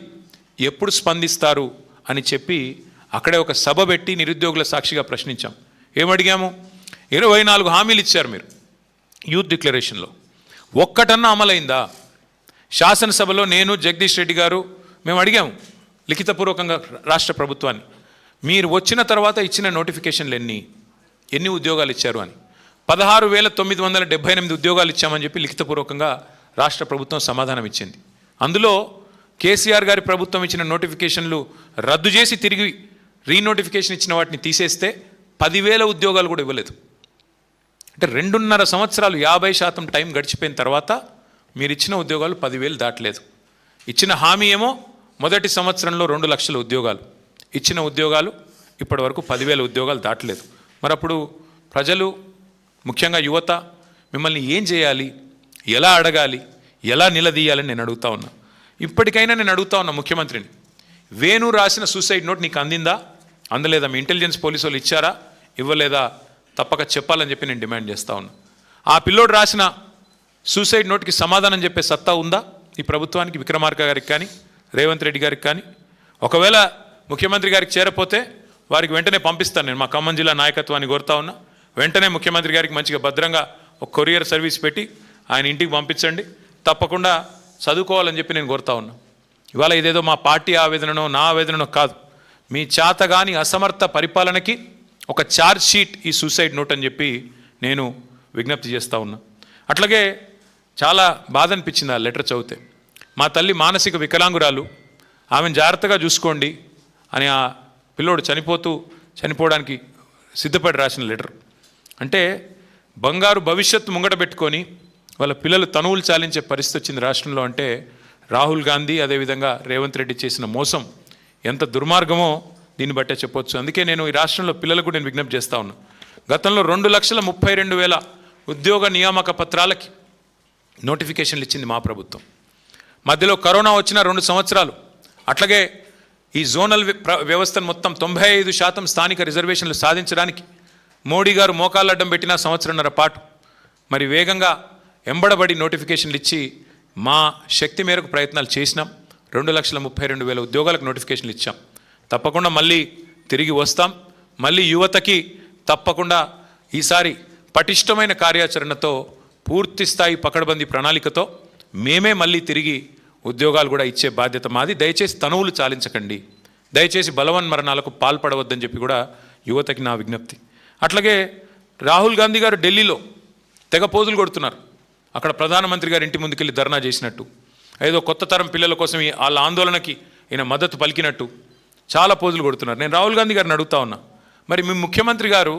[SPEAKER 4] ఎప్పుడు స్పందిస్తారు అని చెప్పి అక్కడే ఒక సభ పెట్టి నిరుద్యోగుల సాక్షిగా ప్రశ్నించాం. ఏమడిగాము? 24 హామీలు ఇచ్చారు మీరు యూత్ డిక్లరేషన్లో, ఒక్కటన్నా అమలైందా? శాసనసభలో నేను జగదీష్ రెడ్డి గారు మేము అడిగాము లిఖితపూర్వకంగా రాష్ట్ర ప్రభుత్వాన్ని, మీరు వచ్చిన తర్వాత ఇచ్చిన నోటిఫికేషన్లు ఎన్ని ఉద్యోగాలు ఇచ్చారు అని. 16,978 ఉద్యోగాలు ఇచ్చామని చెప్పి లిఖితపూర్వకంగా రాష్ట్ర ప్రభుత్వం సమాధానం ఇచ్చింది. అందులో కేసీఆర్ గారి ప్రభుత్వం ఇచ్చిన నోటిఫికేషన్లు రద్దు చేసి తిరిగి రీనోటిఫికేషన్ ఇచ్చిన వాటిని తీసేస్తే 10,000 ఉద్యోగాలు కూడా ఇవ్వలేదు. అంటే 2.5 సంవత్సరాలు 50% టైం గడిచిపోయిన తర్వాత మీరు ఇచ్చిన ఉద్యోగాలు 10,000 దాటలేదు. ఇచ్చిన హామీ ఏమో మొదటి సంవత్సరంలో 2 లక్షల ఉద్యోగాలు, ఇచ్చిన ఉద్యోగాలు ఇప్పటి వరకు 10,000 ఉద్యోగాలు దాటలేదు. మరి అప్పుడు ప్రజలు, ముఖ్యంగా యువత మిమ్మల్ని ఏం చేయాలి, ఎలా అడగాలి, ఎలా నిలదీయాలని నేను అడుగుతా ఉన్నా. ఇప్పటికైనా నేను అడుగుతా ఉన్నా ముఖ్యమంత్రిని, వేణు రాసిన సూసైడ్ నోట్ నీకు అందిందా, అందలేదా? మీ ఇంటెలిజెన్స్ పోలీసు వాళ్ళు ఇచ్చారా, ఇవ్వలేదా? తప్పక చెప్పాలని చెప్పి నేను డిమాండ్ చేస్తూ ఉన్నా. ఆ పిల్లోడు రాసిన సూసైడ్ నోట్కి సమాధానం చెప్పే సత్తా ఉందా ఈ ప్రభుత్వానికి, విక్రమార్క గారికి కానీ రేవంత్ రెడ్డి గారికి కానీ? ఒకవేళ ముఖ్యమంత్రి గారికి చేరపోతే వారికి వెంటనే పంపిస్తాను. నేను మా ఖమ్మం జిల్లా నాయకత్వాన్ని కోరుతా ఉన్నా, వెంటనే ముఖ్యమంత్రి గారికి మంచిగా భద్రంగా ఒక కొరియర్ సర్వీస్ పెట్టి ఆయన ఇంటికి పంపించండి. తప్పకుండా చదువుకోవాలని చెప్పి నేను కోరుతా ఉన్నా. ఇవాళ ఇదేదో మా పార్టీ ఆవేదననో నా ఆవేదననో కాదు, మీ చేతగాని అసమర్థ పరిపాలనకి ఒక ఛార్జ్ షీట్ ఈ సూసైడ్ నోట్ అని చెప్పి నేను విజ్ఞప్తి చేస్తూ ఉన్నా. అట్లాగే చాలా బాధ అనిపించింది ఆ లెటర్ చదివితే. మా తల్లి మానసిక వికలాంగురాలు, ఆమెను జాగ్రత్తగా చూసుకోండి అని ఆ పిల్లోడు చనిపోవడానికి సిద్ధపడి రాసిన లెటర్. అంటే బంగారు భవిష్యత్తు ముంగట పెట్టుకొని వాళ్ళ పిల్లలు తనువులు చాలించే పరిస్థితి వచ్చింది రాష్ట్రంలో. అంటే రాహుల్ గాంధీ అదేవిధంగా రేవంత్ రెడ్డి చేసిన మోసం ఎంత దుర్మార్గమో దీన్ని బట్టే చెప్పొచ్చు. అందుకే నేను ఈ రాష్ట్రంలో పిల్లలకు నేను విజ్ఞప్తి చేస్తూ ఉన్నా. గతంలో 2,32,000 ఉద్యోగ నియామక పత్రాలకి నోటిఫికేషన్లు ఇచ్చింది మా ప్రభుత్వం. మధ్యలో కరోనా వచ్చిన 2 సంవత్సరాలు, అట్లాగే ఈ జోనల్ వ్యవస్థను మొత్తం 95% స్థానిక రిజర్వేషన్లు సాధించడానికి మోడీ గారు మోకాళ్ళడ్డం పెట్టిన 1.5 సంవత్సరాల పాటు మరి వేగంగా ఎంబడబడి నోటిఫికేషన్లు ఇచ్చి మా శక్తి మేరకు ప్రయత్నాలు చేసినాం. 2,32,000 ఉద్యోగాలకు నోటిఫికేషన్లు ఇచ్చాం. తప్పకుండా మళ్ళీ తిరిగి వస్తాం. మళ్ళీ యువతకి తప్పకుండా ఈసారి పటిష్టమైన కార్యాచరణతో, పూర్తి స్థాయి పకడ్బందీ ప్రణాళికతో మేమే మళ్ళీ తిరిగి ఉద్యోగాలు కూడా ఇచ్చే బాధ్యత మాది. దయచేసి తనువులు చాలించకండి, దయచేసి బలవన్మరణాలకు పాల్పడవద్దని చెప్పి కూడా యువతకి నా విజ్ఞప్తి. అట్లాగే రాహుల్ గాంధీ గారు ఢిల్లీలో తెగ పోజులు కొడుతున్నారు. అక్కడ ప్రధానమంత్రి గారు ఇంటి ముందుకెళ్ళి ధర్నా చేసినట్టు, ఏదో కొత్త తరం పిల్లల కోసం వాళ్ళ ఆందోళనకి ఈయన మద్దతు పలికినట్టు చాలా పోజులు కొడుతున్నారు. నేను రాహుల్ గాంధీ గారిని అడుగుతా ఉన్నా, మరి మీ ముఖ్యమంత్రి గారు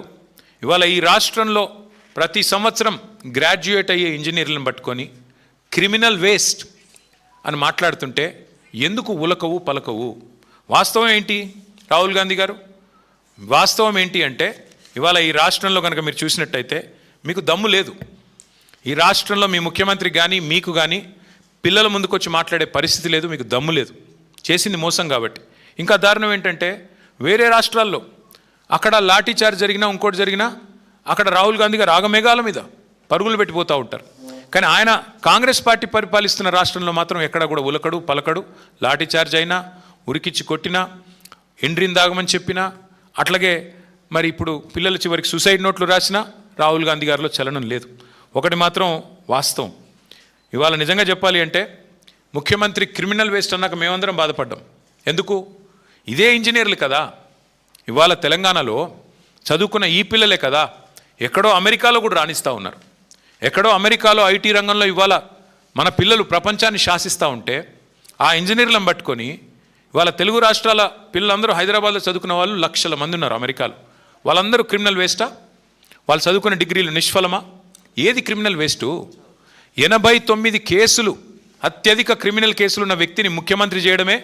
[SPEAKER 4] ఇవాళ ఈ రాష్ట్రంలో ప్రతి సంవత్సరం గ్రాడ్యుయేట్ అయ్యే ఇంజనీర్లను పట్టుకొని క్రిమినల్ వేస్ట్ అని మాట్లాడుతుంటే ఎందుకు ఉలకవు పలకవు? వాస్తవం ఏంటి రాహుల్ గాంధీ గారు? వాస్తవం ఏంటి అంటే ఇవాళ ఈ రాష్ట్రంలో కనుక మీరు చూసినట్టయితే మీకు దమ్ము లేదు. ఈ రాష్ట్రంలో మీ ముఖ్యమంత్రి కానీ మీకు కానీ పిల్లల ముందుకు వచ్చి మాట్లాడే పరిస్థితి లేదు, మీకు దమ్ము లేదు. చేసింది మోసం కాబట్టి. ఇంకా దారుణం ఏంటంటే వేరే రాష్ట్రాల్లో అక్కడ లాఠీ చార్జ్ జరిగినా ఇంకోటి జరిగినా అక్కడ రాహుల్ గాంధీ గారు ఆగమేఘాల మీద పరుగులు పెట్టిపోతూ ఉంటారు. కానీ ఆయన కాంగ్రెస్ పార్టీ పరిపాలిస్తున్న రాష్ట్రంలో మాత్రం ఎక్కడ కూడా ఉలకడు పలకడు. లాఠీ చార్జ్ అయినా, ఉరికిచ్చి కొట్టినా, ఎండ్రిందాగమని చెప్పినా, అట్లాగే మరి ఇప్పుడు పిల్లల చివరికి సూసైడ్ నోట్లు రాసినా రాహుల్ గాంధీ గారిలో చలనం లేదు. ఒకటి మాత్రం వాస్తవం, ఇవాళ నిజంగా చెప్పాలి అంటే ముఖ్యమంత్రి క్రిమినల్ వేస్ట్ అన్నాక మేమందరం బాధపడ్డాం. ఎందుకు? ఇదే ఇంజనీర్లు కదా ఇవాళ తెలంగాణలో చదువుకున్న ఈ పిల్లలే కదా ఎక్కడో అమెరికాలో కూడా రాణిస్తూ ఉన్నారు. ఎక్కడో అమెరికాలో ఐటీ రంగంలో ఇవాళ మన పిల్లలు ప్రపంచాన్ని శాసిస్తూ ఉంటే ఆ ఇంజనీర్లను పట్టుకొని ఇవాళ తెలుగు రాష్ట్రాల పిల్లలందరూ హైదరాబాద్లో చదువుకున్న వాళ్ళు లక్షల మంది ఉన్నారు అమెరికాలో. వాళ్ళందరూ క్రిమినల్ వేస్టా? వాళ్ళు చదువుకున్న డిగ్రీలు నిష్ఫలమా? ఏది క్రిమినల్ వేస్టు? 89 కేసులు, అత్యధిక క్రిమినల్ కేసులున్న వ్యక్తిని ముఖ్యమంత్రి చేయడమే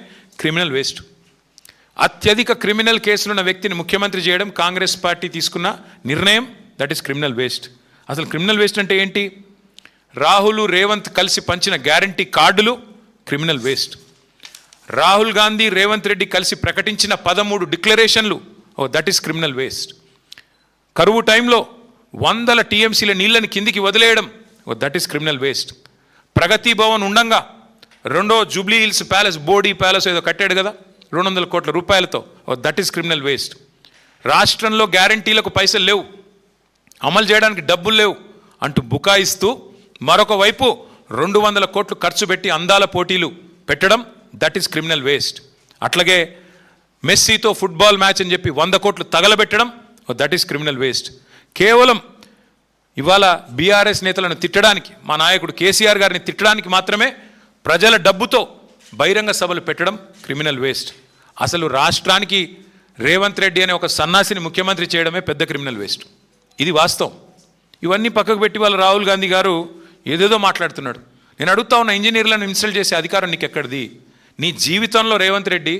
[SPEAKER 4] క్రిమినల్ వేస్ట్. అత్యధిక క్రిమినల్ కేసులున్న వ్యక్తిని ముఖ్యమంత్రి చేయడం కాంగ్రెస్ పార్టీ తీసుకున్న నిర్ణయం, దట్ ఈస్ క్రిమినల్ వేస్ట్. అసలు క్రిమినల్ వేస్ట్ అంటే ఏంటి? రాహుల్ రేవంత్ కలిసి పంచిన గ్యారంటీ కార్డులు క్రిమినల్ వేస్ట్. రాహుల్ గాంధీ రేవంత్ రెడ్డి కలిసి ప్రకటించిన 13 డిక్లరేషన్లు, దట్ ఈస్ క్రిమినల్ వేస్ట్. కరువు టైంలో 100 టీఎంసీల నీళ్ళని కిందికి వదిలేయడం, దట్ ఈస్ క్రిమినల్ వేస్ట్. ప్రగతి భవన్ ఉండంగా రెండో Jubilee hills palace, body palace ఏదో కట్టాడు కదా 200 కోట్ల రూపాయలతో, దట్ ఈస్ క్రిమినల్ వేస్ట్. రాష్ట్రంలో గ్యారంటీలకు పైసలు లేవు, అమలు చేయడానికి డబ్బులు లేవు అంటూ బుకాయిస్తూ మరొక వైపు 200 కోట్లు ఖర్చు పెట్టి అందాల పోటీలు పెట్టడం, దట్ ఈస్ క్రిమినల్ వేస్ట్. అట్లాగే మెస్సీతో ఫుట్బాల్ మ్యాచ్ అని చెప్పి 100 కోట్లు తగలబెట్టడం, దట్ ఈస్ క్రిమినల్ వేస్ట్. కేవలం ఇవాళ బీఆర్ఎస్ నేతలను తిట్టడానికి, మా నాయకుడు కేసీఆర్ గారిని తిట్టడానికి మాత్రమే ప్రజల డబ్బుతో బహిరంగ సభలు పెట్టడం క్రిమినల్ వేస్ట్. అసలు రాష్ట్రానికి రేవంత్ రెడ్డి అనే ఒక సన్నాసిని ముఖ్యమంత్రి చేయడమే పెద్ద క్రిమినల్ వేస్ట్. ఇది వాస్తవం. ఇవన్నీ పక్కకు పెట్టి వాళ్ళ రాహుల్ గాంధీ గారు ఏదేదో మాట్లాడుతున్నాడు. నేను అడుగుతా ఉన్న, ఇంజనీర్లను ఇన్సల్ట్ చేసే అధికారం నీకు ఎక్కడిది? నీ జీవితంలో రేవంత్ రెడ్డి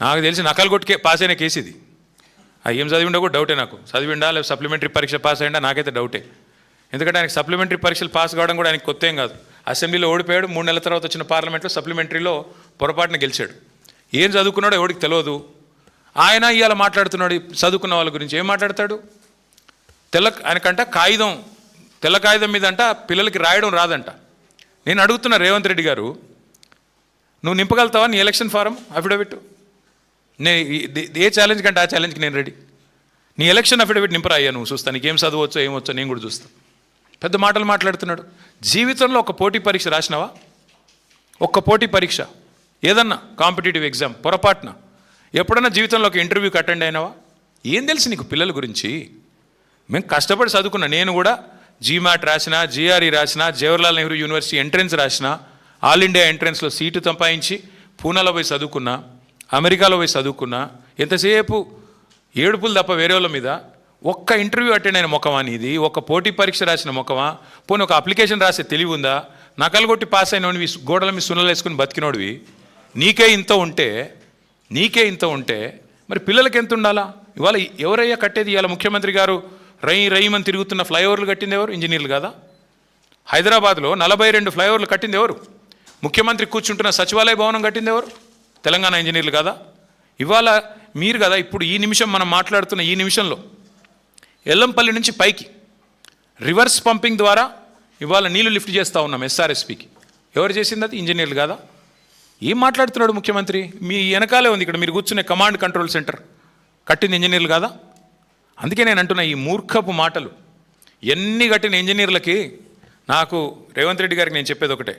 [SPEAKER 4] నాకు తెలిసి నకలు కొట్టుకే పాస్ అయిన కేసు ఇది. ఏం చదివిండో కూడా డౌటే నాకు. చదివిండా లేదా సప్లిమెంటరీ పరీక్ష పాస్ అయ్యిందా నాకైతే డౌటే. ఎందుకంటే ఆయనకి సప్లిమెంటరీ పరీక్షలు పాస్ కావడం కూడా ఆయనకి కొత్త ఏం కాదు. అసెంబ్లీలో ఓడిపోయాడు, 3 నెలల తర్వాత వచ్చిన పార్లమెంట్లో సప్లిమెంటరీలో పొరపాటున గెలిచాడు. ఏం చదువుకున్నాడో ఎవడికి తెలియదు. ఆయన ఇవాళ మాట్లాడుతున్నాడు చదువుకున్న వాళ్ళ గురించి. ఏం మాట్లాడతాడు? ఆయనకంట తెల్ల కాగితం మీద అంట పిల్లలకి రాయడం రాదంట. నేను అడుగుతున్న రేవంత్ రెడ్డి గారు, నువ్వు నింపగలుగుతావా నీ ఎలక్షన్ ఫారం అఫిడవిట్? ఏ ఛాలెంజ్ కంటే ఆ ఛాలెంజ్కి నేను రెడీ. నీ ఎలక్షన్ అఫిడవిట్ నింపరా అయ్యా, నువ్వు చూస్తా నీకేం చదవచ్చో ఏమొచ్చో నేను కూడా చూస్తాను. పెద్ద మాటలు మాట్లాడుతున్నాడు. జీవితంలో ఒక పోటీ పరీక్ష రాసినావా? ఒక్క పోటీ పరీక్ష ఏదన్నా కాంపిటేటివ్ ఎగ్జామ్ పొరపాటున ఎప్పుడన్నా జీవితంలో ఒక ఇంటర్వ్యూకి అటెండ్ అయినావా? ఏం తెలుసు నీకు పిల్లల గురించి? మేము కష్టపడి చదువుకున్నా. నేను కూడా జీమాట్ రాసిన, జిఆర్ఈ రాసిన, జవహర్లాల్ నెహ్రూ యూనివర్సిటీ ఎంట్రన్స్ రాసిన, ఆల్ ఇండియా ఎంట్రన్స్లో సీటు సంపాదించి పూనాలో పోయి చదువుకున్నా, అమెరికాలో పోయి చదువుకున్నా. ఎంతసేపు ఏడుపులు తప్ప వేరే వాళ్ళ మీద. ఒక్క ఇంటర్వ్యూ అటెండ్ అయిన ముఖమా నీది? ఒక్క పోటీ పరీక్ష రాసిన ముఖమా? పోనీ ఒక అప్లికేషన్ రాసే తెలివి ఉందా? నకలు కొట్టి పాస్ అయినోడివి, గోడల మీద సున్నలు వేసుకుని బతికినోడివి. నీకే ఇంత ఉంటే మరి పిల్లలకి ఎంత ఉండాలా? ఇవాళ ఎవరయ్యా కట్టేది? ఇవాళ ముఖ్యమంత్రి గారు రయ్యమని తిరుగుతున్న ఫ్లైఓవర్లు కట్టింది ఎవరు? ఇంజనీర్లు కాదా? హైదరాబాద్లో 42 ఫ్లైఓవర్లు కట్టింది ఎవరు? ముఖ్యమంత్రి కూర్చుంటున్న సచివాలయ భవనం కట్టింది ఎవరు? తెలంగాణ ఇంజనీర్లు కాదా? ఇవాళ మీరు కదా ఇప్పుడు ఈ నిమిషం మనం మాట్లాడుతున్న ఈ నిమిషంలో ఎల్లంపల్లి నుంచి పైకి రివర్స్ పంపింగ్ ద్వారా ఇవాళ నీళ్లు లిఫ్ట్ చేస్తూ ఉన్నాం ఎస్ఆర్ఎస్పికి. ఎవరు చేసింది? అది ఇంజనీర్లు కాదా? ఏం మాట్లాడుతున్నాడు ముఖ్యమంత్రి? మీ వెనకాలే ఉంది ఇక్కడ మీరు కూర్చునే కమాండ్ కంట్రోల్ సెంటర్ కట్టింది ఇంజనీర్లు కాదా? అందుకే నేను అంటున్నా, ఈ మూర్ఖపు మాటలు ఎన్ని కట్టిన ఇంజనీర్లకి నాకు రేవంత్ రెడ్డి గారికి నేను చెప్పేది ఒకటే,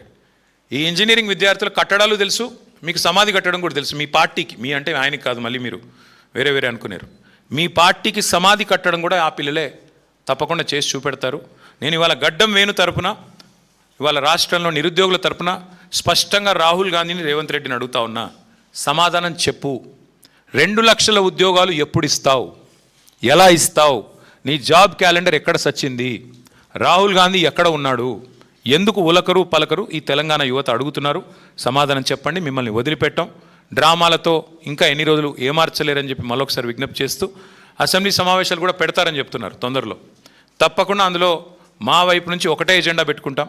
[SPEAKER 4] ఈ ఇంజనీరింగ్ విద్యార్థులకు కట్టడాలు తెలుసు, మీకు సమాధి కట్టడం కూడా తెలుసు. మీ పార్టీకి, మీ అంటే ఆయనకి కాదు, మళ్ళీ మీరు వేరే అనుకున్నారు, మీ పార్టీకి సమాధి కట్టడం కూడా ఆ పిల్లలే తప్పకుండా చేసి చూపెడతారు. నేను ఇవాళ గడ్డం వేణు తరపున, ఇవాళ రాష్ట్రంలో నిరుద్యోగుల తరపున స్పష్టంగా రాహుల్ గాంధీని రేవంత్ రెడ్డిని అడుగుతా ఉన్నా, సమాధానం చెప్పు. 2 లక్షల ఉద్యోగాలు ఎప్పుడు ఇస్తావు? ఎలా ఇస్తావు? నీ జాబ్ క్యాలెండర్ ఎక్కడ సచ్చింది? రాహుల్ గాంధీ ఎక్కడ ఉన్నాడు? ఎందుకు ఉలకరు పలకరు ఈ తెలంగాణ యువత అడుగుతున్నారు. సమాధానం చెప్పండి. మిమ్మల్ని వదిలిపెట్టాం. డ్రామాలతో ఇంకా ఎన్ని రోజులు ఏమార్చలేరని చెప్పి మరొకసారి విజ్ఞప్తి చేస్తూ, అసెంబ్లీ సమావేశాలు కూడా పెడతారని చెప్తున్నారు తొందరలో. తప్పకుండా అందులో మా వైపు నుంచి ఒకటే ఎజెండా పెట్టుకుంటాం.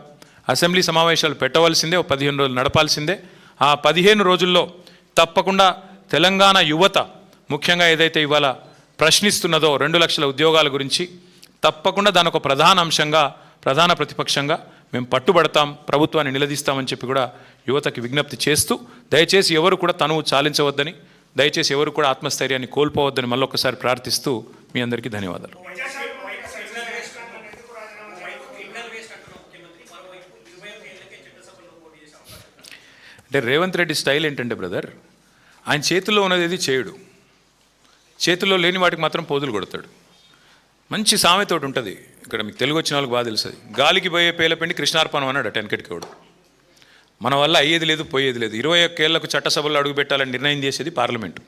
[SPEAKER 4] అసెంబ్లీ సమావేశాలు పెట్టవలసిందే, 15 రోజులు నడపాల్సిందే. ఆ 15 రోజుల్లో తప్పకుండా తెలంగాణ యువత ముఖ్యంగా ఏదైతే ఇవాళ ప్రశ్నిస్తున్నదో 2 లక్షల ఉద్యోగాల గురించి, తప్పకుండా దాని ఒక ప్రధాన అంశంగా, ప్రధాన ప్రతిపక్షంగా మేము పట్టుబడతాం, ప్రభుత్వాన్ని నిలదీస్తామని చెప్పి కూడా యువతకి విజ్ఞప్తి చేస్తూ, దయచేసి ఎవరు కూడా తనువు చాలించవద్దని, దయచేసి ఎవరు కూడా ఆత్మస్థైర్యాన్ని కోల్పోవద్దని మళ్ళొకసారి ప్రార్థిస్తూ మీ అందరికీ ధన్యవాదాలు. అంటే రేవంత్ రెడ్డి స్టైల్ ఏంటంటే బ్రదర్, ఆయన చేతుల్లో ఉన్నది ఏది చేయడు, చేతుల్లో లేని వాటికి మాత్రం పోదులు కొడతాడు. మంచి సామెత ఒకటి ఉంటుంది, ఇక్కడ మీకు తెలుగు వచ్చిన వాళ్ళకి బాగా తెలుస్తుంది. గాలికి పోయే పేలపిండి కృష్ణార్పణం అన్నాడు వెనకటికోడు. మన వల్ల అయ్యేది లేదు, పోయేది లేదు. 21 ఏళ్లకు చట్టసభలో అడుగు పెట్టాలని నిర్ణయం చేసేది పార్లమెంటు.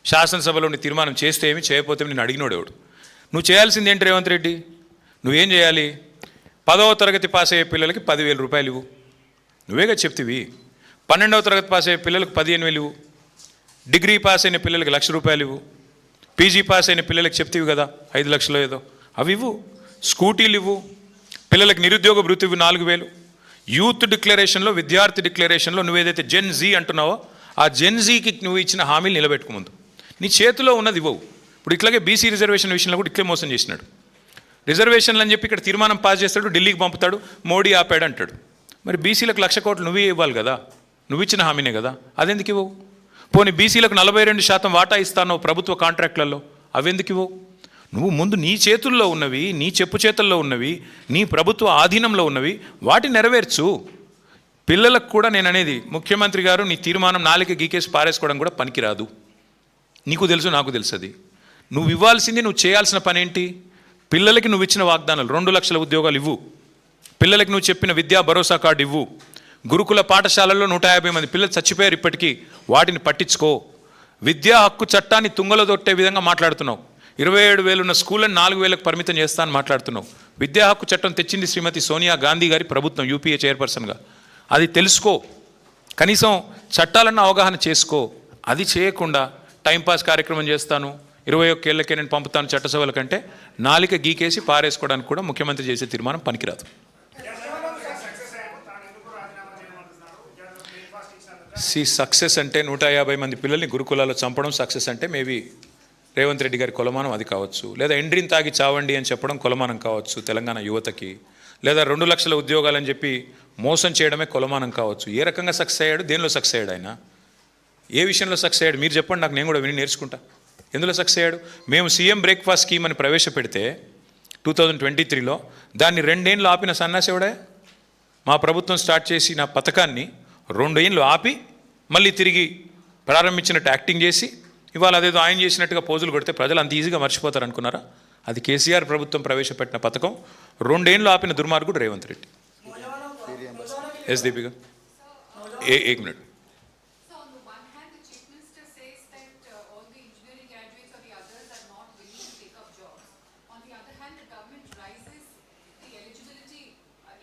[SPEAKER 4] శాసనసభలో తీర్మానం చేస్తే ఏమి, చేయకపోతే నేను అడిగినోడు ఎవడు. నువ్వు చేయాల్సింది ఏంటి రేవంత్ రెడ్డి? నువ్వేం చేయాలి? 10వ తరగతి పాస్ అయ్యే పిల్లలకి 10,000 రూపాయలు ఇవ్వు. నువ్వేగా చెప్తివి. 12వ తరగతి పాస్ అయ్యే పిల్లలకు 15,000 ఇవ్వు. డిగ్రీ పాస్ అయిన పిల్లలకి 1,00,000 రూపాయలు ఇవ్వు. పీజీ పాస్ అయిన పిల్లలకి చెప్తివి కదా 5 లక్షలు ఏదో, అవి ఇవ్వు. స్కూటీలు ఇవ్వు. పిల్లలకి నిరుద్యోగ భృతి ఇవ్వు 4,000. యూత్ డిక్లరేషన్లో, విద్యార్థి డిక్లరేషన్లో నువ్వేదైతే జెన్ జీ అంటున్నావో ఆ జెన్ జీకి నువ్వు ఇచ్చిన హామీలు నిలబెట్టుకు ముందు. నీ చేతిలో ఉన్నది ఇవ్వవు. ఇప్పుడు ఇట్లాగే బీసీ రిజర్వేషన్ విషయంలో కూడా ఇట్లే మోసం చేసినాడు. రిజర్వేషన్లు అని చెప్పి ఇక్కడ తీర్మానం పాస్ చేస్తాడు, ఢిల్లీకి పంపుతాడు, మోడీ ఆపాడు అంటాడు. మరి బీసీలకు 1,00,000 కోట్లు నువ్వే ఇవ్వాలి కదా, నువ్వు ఇచ్చిన హామీనే కదా, అదెందుకు ఇవ్వవు? పోనీ బీసీలకు 42% వాటా ఇస్తాను ప్రభుత్వ కాంట్రాక్ట్లలో, అవెందుకు ఇవ్వవు? నువ్వు ముందు నీ చేతుల్లో ఉన్నవి, నీ చెప్పు చేతుల్లో ఉన్నవి, నీ ప్రభుత్వ ఆధీనంలో ఉన్నవి వాటిని నెరవేర్చు. పిల్లలకు కూడా నేను అనేది, ముఖ్యమంత్రి గారు నీ తీర్మానం నాలుక గీకేసి పారేసుకోవడం కూడా పనికిరాదు. నీకు తెలుసు, నాకు తెలుసు. అది నువ్వు ఇవ్వాల్సింది, నువ్వు చేయాల్సిన పని ఏంటి? పిల్లలకి నువ్వు ఇచ్చిన వాగ్దానాలు 2 లక్షల ఉద్యోగాలు ఇవ్వు. పిల్లలకి నువ్వు చెప్పిన విద్యా భరోసా కార్డు ఇవ్వు. గురుకుల పాఠశాలల్లో 150 మంది పిల్లలు చచ్చిపోయారు ఇప్పటికీ. వాటిని పట్టించుకో. విద్యా హక్కు చట్టాన్ని తుంగలో దొట్టే విధంగా మాట్లాడుతున్నావు. 27,000 ఉన్న స్కూళ్ళని 4,000కు పరిమితం చేస్తా అని మాట్లాడుతున్నావు. విద్యా హక్కు చట్టం తెచ్చింది శ్రీమతి సోనియా గాంధీ గారి ప్రభుత్వం, యూపీఏ చైర్పర్సన్గా. అది తెలుసుకో. కనీసం చట్టాలన్న అవగాహన చేసుకో. అది చేయకుండా టైంపాస్ కార్యక్రమం చేస్తాను, 21 ఏళ్ళకే నేను పంపుతాను చట్టసభల కంటే నాలిక గీకేసి పారేసుకోవడానికి కూడా ముఖ్యమంత్రి చేసే తీర్మానం పనికిరాదు. సక్సెస్ అంటే 150 మంది పిల్లల్ని గురుకులాల్లో చంపడం సక్సెస్ అంటే మేబీ రేవంత్ రెడ్డి గారి కొలమానం అది కావచ్చు. లేదా ఎండ్రిని తాగి చావండి అని చెప్పడం కొలమానం కావచ్చు తెలంగాణ యువతకి. లేదా 2 లక్షల ఉద్యోగాలని చెప్పి మోసం చేయడమే కొలమానం కావచ్చు. ఏ రకంగా సక్సెస్ అయ్యాడు, దేనిలో సక్సెస్ అయ్యాడు ఆయన, ఏ విషయంలో సక్సెస్ అయ్యాడు మీరు చెప్పండి, నాకు నేను కూడా విని నేర్చుకుంటా. ఎందులో సక్సెస్ అయ్యాడు? మేము సీఎం బ్రేక్ఫాస్ట్ స్కీమ్ అని ప్రవేశపెడితే 2023లో దాన్ని 2 ఏళ్ళు ఆపిన సన్నాసేవుడే. మా ప్రభుత్వం స్టార్ట్ చేసిన పథకాన్ని 2 ఏళ్ళు ఆపి మళ్ళీ తిరిగి ప్రారంభించినట్టు యాక్టింగ్ చేసి ఇవాళ అదేదో ఆయన చేసినట్టుగా పోజులు కొడితే ప్రజలు అంత ఈజీగా మర్చిపోతారు అనుకున్నారా? అది కేసీఆర్ ప్రభుత్వం ప్రవేశపెట్టిన పథకం. 2 ఏళ్ళు ఆపిన దుర్మార్గుడు రేవంత్ రెడ్డి. ఎస్ దీపిక, एक minute.
[SPEAKER 6] So on the one hand, the Chief Minister says that all the engineering graduates or the others are not willing to take up jobs. On the other hand, the government rises the eligibility,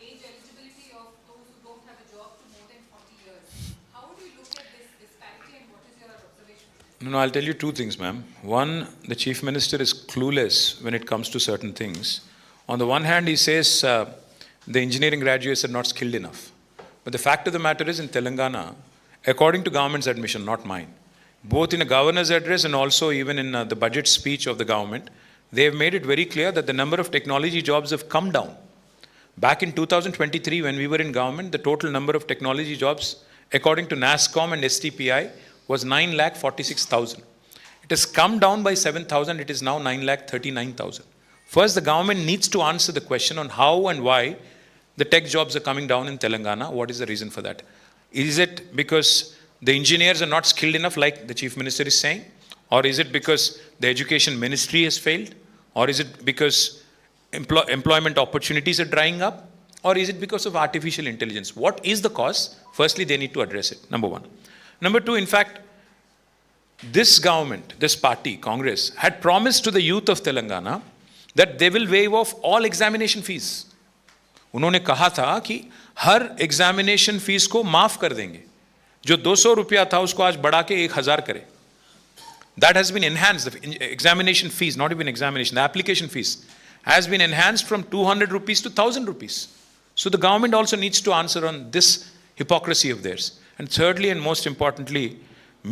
[SPEAKER 6] age eligibility of those who don't have a job to more than 40 years. How do you look at this disparity and what is your observation?
[SPEAKER 4] No, I'll tell you 2 things, ma'am. One, the Chief Minister is clueless when it comes to certain things. On the one hand, he says the engineering graduates are not skilled enough. But the fact of the matter is, in Telangana, according to government's admission, not mine, both in a governor's address and also even in the budget speech of the government, they have made it very clear that the number of technology jobs have come down. Back in 2023, when we were in government, the total number of technology jobs, according to NASSCOM and STPI, was 9,46,000. It has come down by 7,000. It is now 9,39,000. First, the government needs to answer the question on how and why the tech jobs are coming down in Telangana. What is the reason for that? Is it because the engineers are not skilled enough, like the Chief Minister is saying? Or is it because the education ministry has failed? Or is it because employment opportunities are drying up? Or is it because of artificial intelligence? What is the cause? Firstly, they need to address it, number 1. Number 2, in fact, this government, this party, Congress, had promised to the youth of Telangana that they will waive off all examination fees. उन्होंने कहा था कि हर examination fees को माफ कर देंगे. जो 200 रुपया था उसको आज बढ़ा के 1,000 करे. That has been enhanced. The examination fees, not even examination, the application fees has been enhanced from 200 rupees to 1,000 rupees. So the government also needs to answer on this hypocrisy of theirs. And thirdly and most importantly,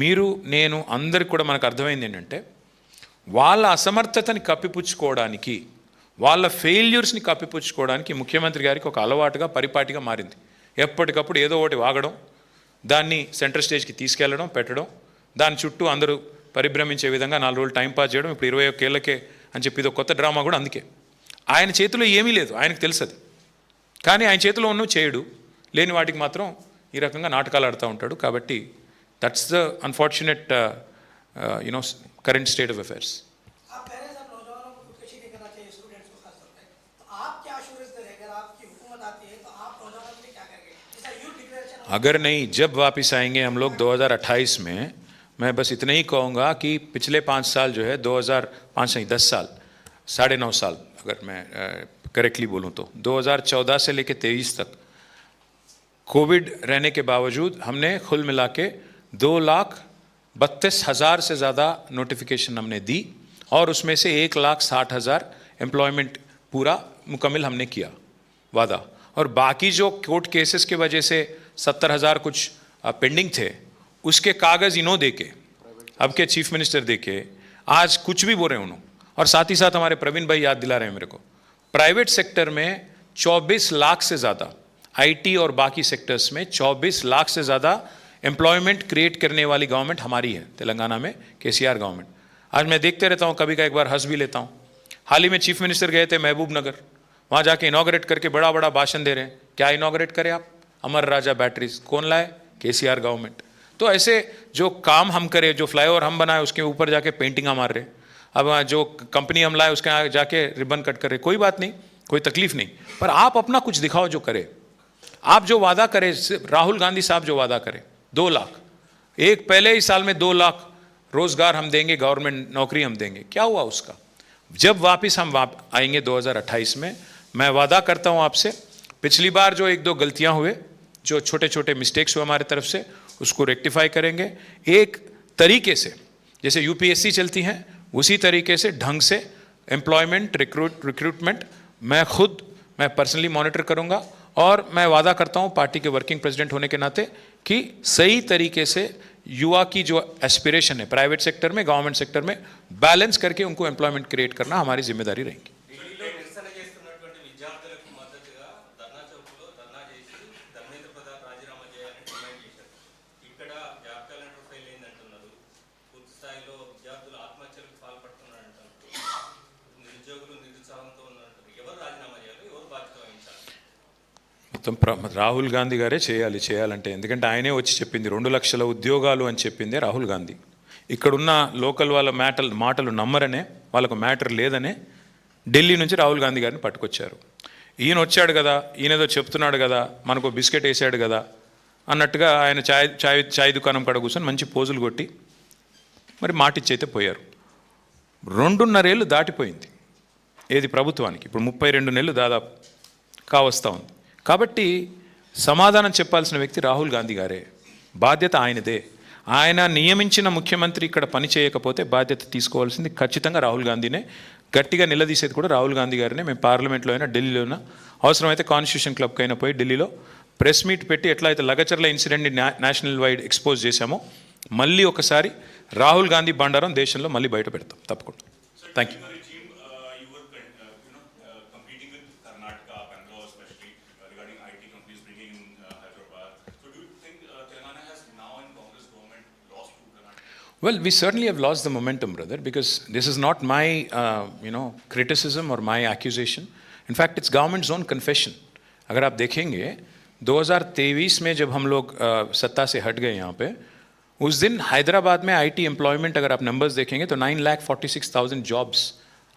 [SPEAKER 4] మీరు నేను అందరికి కూడా మనకు అర్థమైంది ఏంటంటే వాళ్ళ అసమర్థతని కప్పిపుచ్చుకోవడానికి, వాళ్ళ ఫెయిల్యూర్స్ని కప్పిపుచ్చుకోవడానికి ముఖ్యమంత్రి గారికి ఒక అలవాటుగా పరిపాటిగా మారింది. ఎప్పటికప్పుడు ఏదో ఒకటి వాగడం, దాన్ని సెంట్రల్ స్టేజ్కి తీసుకెళ్లడం, పెట్టడం, దాని చుట్టూ అందరూ పరిభ్రమించే విధంగా 4 రోజులు టైంపాస్ చేయడం. ఇప్పుడు 21 ఏళ్ళకే అని చెప్పి ఇది కొత్త డ్రామా కూడా అందుకే. ఆయన చేతిలో ఏమీ లేదు, ఆయనకు తెలుసు అది. కానీ ఆయన చేతిలో ఉన్నవి చేయడు, లేని వాటికి మాత్రం ఈ రకంగా నాటకాలు ఆడుతూ ఉంటాడు. కాబట్టి that's the unfortunate current state of affairs. अगर नहीं, जब वापस आएंगे हम लोग 2028 में, मैं बस इतना ही कहूँगा कि पिछले 5 साल जो है 10 साल, 9.5 साल अगर मैं करेक्टली बोलूँ तो 2014 से लेकर 23 तक कोविड रहने के बावजूद हमने कुल मिला के 2,32,000 से ज़्यादा नोटिफिकेशन हमने दी और उसमें से 1,60,000 एम्प्लॉयमेंट पूरा मुकम्मल हमने किया वादा. और बाकी जो कोर्ट केसेस की वजह से 70,000 कुछ पेंडिंग थे, उसके कागज़ इन्हों देके, अब के चीफ मिनिस्टर देके आज कुछ भी बोल रहे हैं उन्होंने. और साथ ही साथ हमारे प्रवीण भाई याद दिला रहे हैं मेरे को, प्राइवेट सेक्टर में 24 लाख से ज़्यादा, आईटी और बाकी सेक्टर्स में 24 लाख से ज़्यादा एम्प्लॉयमेंट क्रिएट करने वाली गवर्नमेंट हमारी है तेलंगाना में, केसीआर गवर्नमेंट. आज मैं देखते रहता हूँ, कभी का एक बार हंस भी लेता हूँ. हाल ही में चीफ मिनिस्टर गए थे महबूब नगर, वहाँ जाके इनॉग्रेट करके बड़ा बड़ा भाषण दे रहे हैं. क्या इनॉग्रेट करें आप? अमर राजा बैटरीज कौन लाए? केसीआर गवर्नमेंट. तो ऐसे जो काम हम करें, जो फ्लाईओवर हम बनाए उसके ऊपर जाके पेंटिंगा मार रहे. अब जो कंपनी हम लाए उसके जाके रिबन कट कर रहे. कोई बात नहीं, कोई तकलीफ नहीं, पर आप अपना कुछ दिखाओ जो करे. आप जो वादा करें, राहुल गांधी साहब जो वादा करें 2 लाख, एक पहले ही साल में 2 लाख रोजगार हम देंगे, गवर्नमेंट नौकरी हम देंगे, क्या हुआ उसका? जब वापस हम आएंगे 2028 में, मैं वादा करता हूं आपसे, पिछली बार जो 1-2 गलतियां हुए, जो छोटे छोटे मिस्टेक्स हुए हमारे तरफ से, उसको रेक्टिफाई करेंगे। एक तरीके से जैसे यूपीएससी चलती हैं उसी तरीके से ढंग से एम्प्लॉयमेंट रिक्रूटमेंट मैं पर्सनली मॉनिटर करूंगा, और मैं वादा करता हूं पार्टी के वर्किंग प्रेसिडेंट होने के नाते कि सही तरीके से युवा की जो एस्पिरेशन है प्राइवेट सेक्टर में, गवर्नमेंट सेक्टर में बैलेंस करके उनको एम्प्लॉयमेंट क्रिएट करना हमारी जिम्मेदारी रहेगी। మొత్తం రాహుల్ గాంధీ గారే చేయాలంటే, ఎందుకంటే ఆయనే వచ్చి చెప్పింది 2 లక్షల ఉద్యోగాలు అని చెప్పిందే రాహుల్ గాంధీ. ఇక్కడున్న లోకల్ వాళ్ళ మాటలు నమ్మరనే, వాళ్ళకు మ్యాటర్ లేదనే ఢిల్లీ నుంచి రాహుల్ గాంధీ గారిని పట్టుకొచ్చారు. ఈయన వచ్చాడు కదా, ఈయనేదో చెప్తున్నాడు కదా, మనకు బిస్కెట్ వేసాడు కదా అన్నట్టుగా ఆయన చాయ్ దుకాణం కాడ కూర్చొని మంచి పోజులు కొట్టి మరి మాటిచ్చైతే పోయారు. 2.5 ఏళ్ళు దాటిపోయింది ఏది ప్రభుత్వానికి, ఇప్పుడు 32 నెలలు దాదాపు కావస్తూ ఉంది. కాబట్టి సమాధానం చెప్పాల్సిన వ్యక్తి రాహుల్ గాంధీ గారే, బాధ్యత ఆయనదే. ఆయన నియమించిన ముఖ్యమంత్రి ఇక్కడ పని చేయకపోతే బాధ్యత తీసుకోవాల్సింది ఖచ్చితంగా రాహుల్ గాంధీనే. గట్టిగా నిలదీసేది కూడా రాహుల్ గాంధీ గారినే. మేము పార్లమెంట్లో అయినా, ఢిల్లీలో అయినా, అవసరమైతే కాన్స్టిట్యూషన్ క్లబ్కి అయినా పోయి ఢిల్లీలో ప్రెస్ మీట్ పెట్టి ఎట్లా అయితే లగచర్ల ఇన్సిడెంట్ని నేషనల్ వైడ్ ఎక్స్పోజ్ చేశామో, మళ్ళీ ఒకసారి రాహుల్ గాంధీ బండారం దేశంలో మళ్ళీ బయట పెడతాం తప్పకుండా. Thank you. Well, we certainly have lost the momentum, brother, because this is not my, criticism or my accusation. In fact, it's government's own confession. अगर आप देखेंगे 2023 में जब हम लोग सत्ता से हट गए यहाँ पे, उस दिन हैदराबाद में आईटी एम्प्लॉयमेंट अगर आप नंबर्स देखेंगे तो 9,46,000 जॉब्स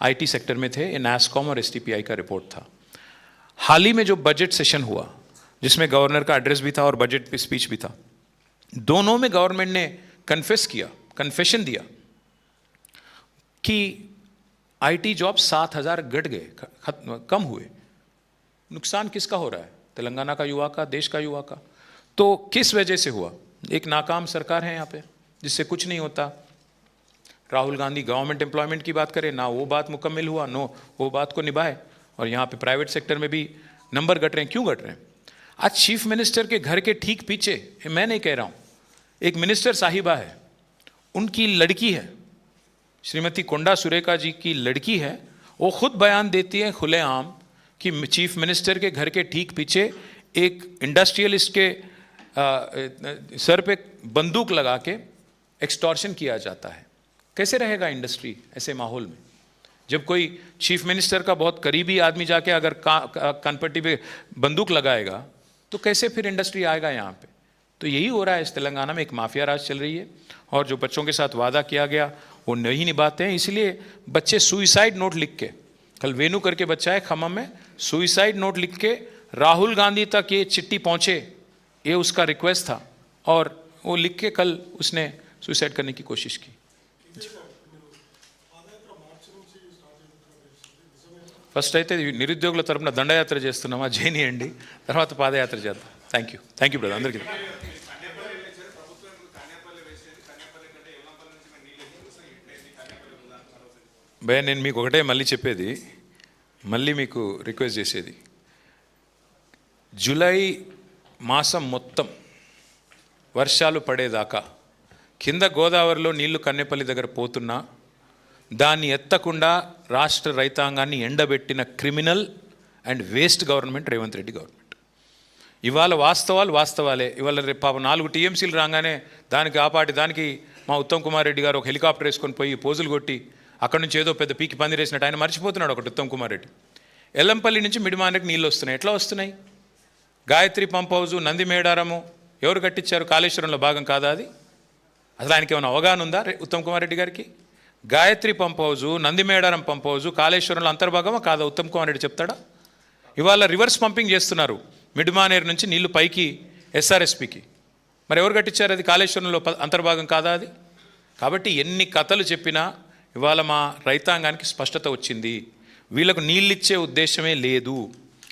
[SPEAKER 4] आईटी सेक्टर में थे. ये NASSCOM और STPI का रिपोर्ट था. हाल ही में जो बजट सेशन हुआ, जिसमें गवर्नर का एड्रेस भी था और बजट पे स्पीच भी था, दोनों में गवर्नमेंट ने कन्फेशन दिया कि आईटी जॉब 7,000 घट गए, कम हुए. नुकसान किसका हो रहा है? तेलंगाना का युवा का, देश का युवा का. तो किस वजह से हुआ? एक नाकाम सरकार है यहाँ पे जिससे कुछ नहीं होता. राहुल गांधी गवर्नमेंट एम्प्लॉयमेंट की बात करें ना, वो बात मुकम्मल हुआ, नो वो बात को निभाए, और यहाँ पे प्राइवेट सेक्टर में भी नंबर घट रहे हैं. क्यों घट रहे हैं? आज चीफ मिनिस्टर के घर के ठीक पीछे, मैं नहीं कह रहा हूँ, एक मिनिस्टर साहिबा है, उनकी लड़की है, श्रीमती कोंडा सुरेखा जी की लड़की है. वो खुद बयान देती है खुलेआम कि चीफ मिनिस्टर के घर के ठीक पीछे एक इंडस्ट्रियलिस्ट के सर पे बंदूक लगा के एक्सटॉर्शन किया जाता है. कैसे रहेगा इंडस्ट्री ऐसे माहौल में? जब कोई चीफ मिनिस्टर का बहुत करीबी आदमी जाके अगर कानपट्टी पे बंदूक लगाएगा तो कैसे फिर इंडस्ट्री आएगा यहाँ पे? तो यही हो रहा है इस तेलंगाना में. एक माफिया राज चल रही है, और जो बच्चों के साथ वादा किया गया वो नहीं निभाते हैं. इसलिए बच्चे सुइसाइड नोट लिख के, कल वेनू करके बच्चा है खम्मम में, सुइसाइड नोट लिख के राहुल गांधी तक ये चिट्ठी पहुंचे, ये उसका रिक्वेस्ट था, और वो लिख के कल उसने सुइसाइड करने की कोशिश की. ఫస్ట్ అయితే నిరుద్యోగుల తరపున దండయాత్ర చేస్తున్నామా చేయనియండి, తర్వాత పాదయాత్ర చేద్దాం. థ్యాంక్ యూ బ్రదర్ అందరికీ. భయ నేను మీకు ఒకటే మళ్ళీ చెప్పేది, మళ్ళీ మీకు రిక్వెస్ట్ చేసేది, జూలై మాసం మొత్తం వర్షాలు పడేదాకా కింద గోదావరిలో నీళ్లు కన్నెపల్లి దగ్గర పోతున్నా దాన్ని ఎత్తకుండా రాష్ట్ర రైతాంగాన్ని ఎండబెట్టిన criminal and waste government Revanth Reddy government. ఇవాళ వాస్తవాలే. ఇవాళ రేపు పాప 4 TMCలు రాగానే దానికి మా ఉత్తమ్ కుమార్ రెడ్డి గారు ఒక హెలికాప్టర్ వేసుకొని పోయి పోజులు కొట్టి అక్కడ నుంచి ఏదో పెద్ద పీకి పందిరేసినట్టు ఆయన మర్చిపోతున్నాడు ఒకటి ఉత్తమ్ కుమార్ రెడ్డి. ఎల్లంపల్లి నుంచి మిడిమానకి నీళ్ళు వస్తున్నాయి. ఎట్లా వస్తున్నాయి? గాయత్రి పంప్ హౌజు, నంది మేడారము ఎవరు కట్టించారు? కాళేశ్వరంలో భాగం కాదా అది? అసలు ఆయనకి ఏమైనా అవగాహన ఉందా ఉత్తమ్ కుమార్ రెడ్డి గారికి? Gayatri pump house, Nandi Medaram pump house కాళేశ్వరంలో అంతర్భాగమా కాదా? ఉత్తమ్ కుమార్ రెడ్డి చెప్తాడా? ఇవాళ రివర్స్ పంపింగ్ చేస్తున్నారు. మిడ్మానేరు నుంచి నీళ్లు పైకి ఎస్ఆర్ఎస్పికి. మరి ఎవరు కట్టించారు? అది కాళేశ్వరంలో అంతర్భాగం కాదా అది? కాబట్టి ఎన్ని కథలు చెప్పినా ఇవాళ మా రైతాంగానికి స్పష్టత వచ్చింది, వీళ్ళకు నీళ్ళిచ్చే ఉద్దేశమే లేదు.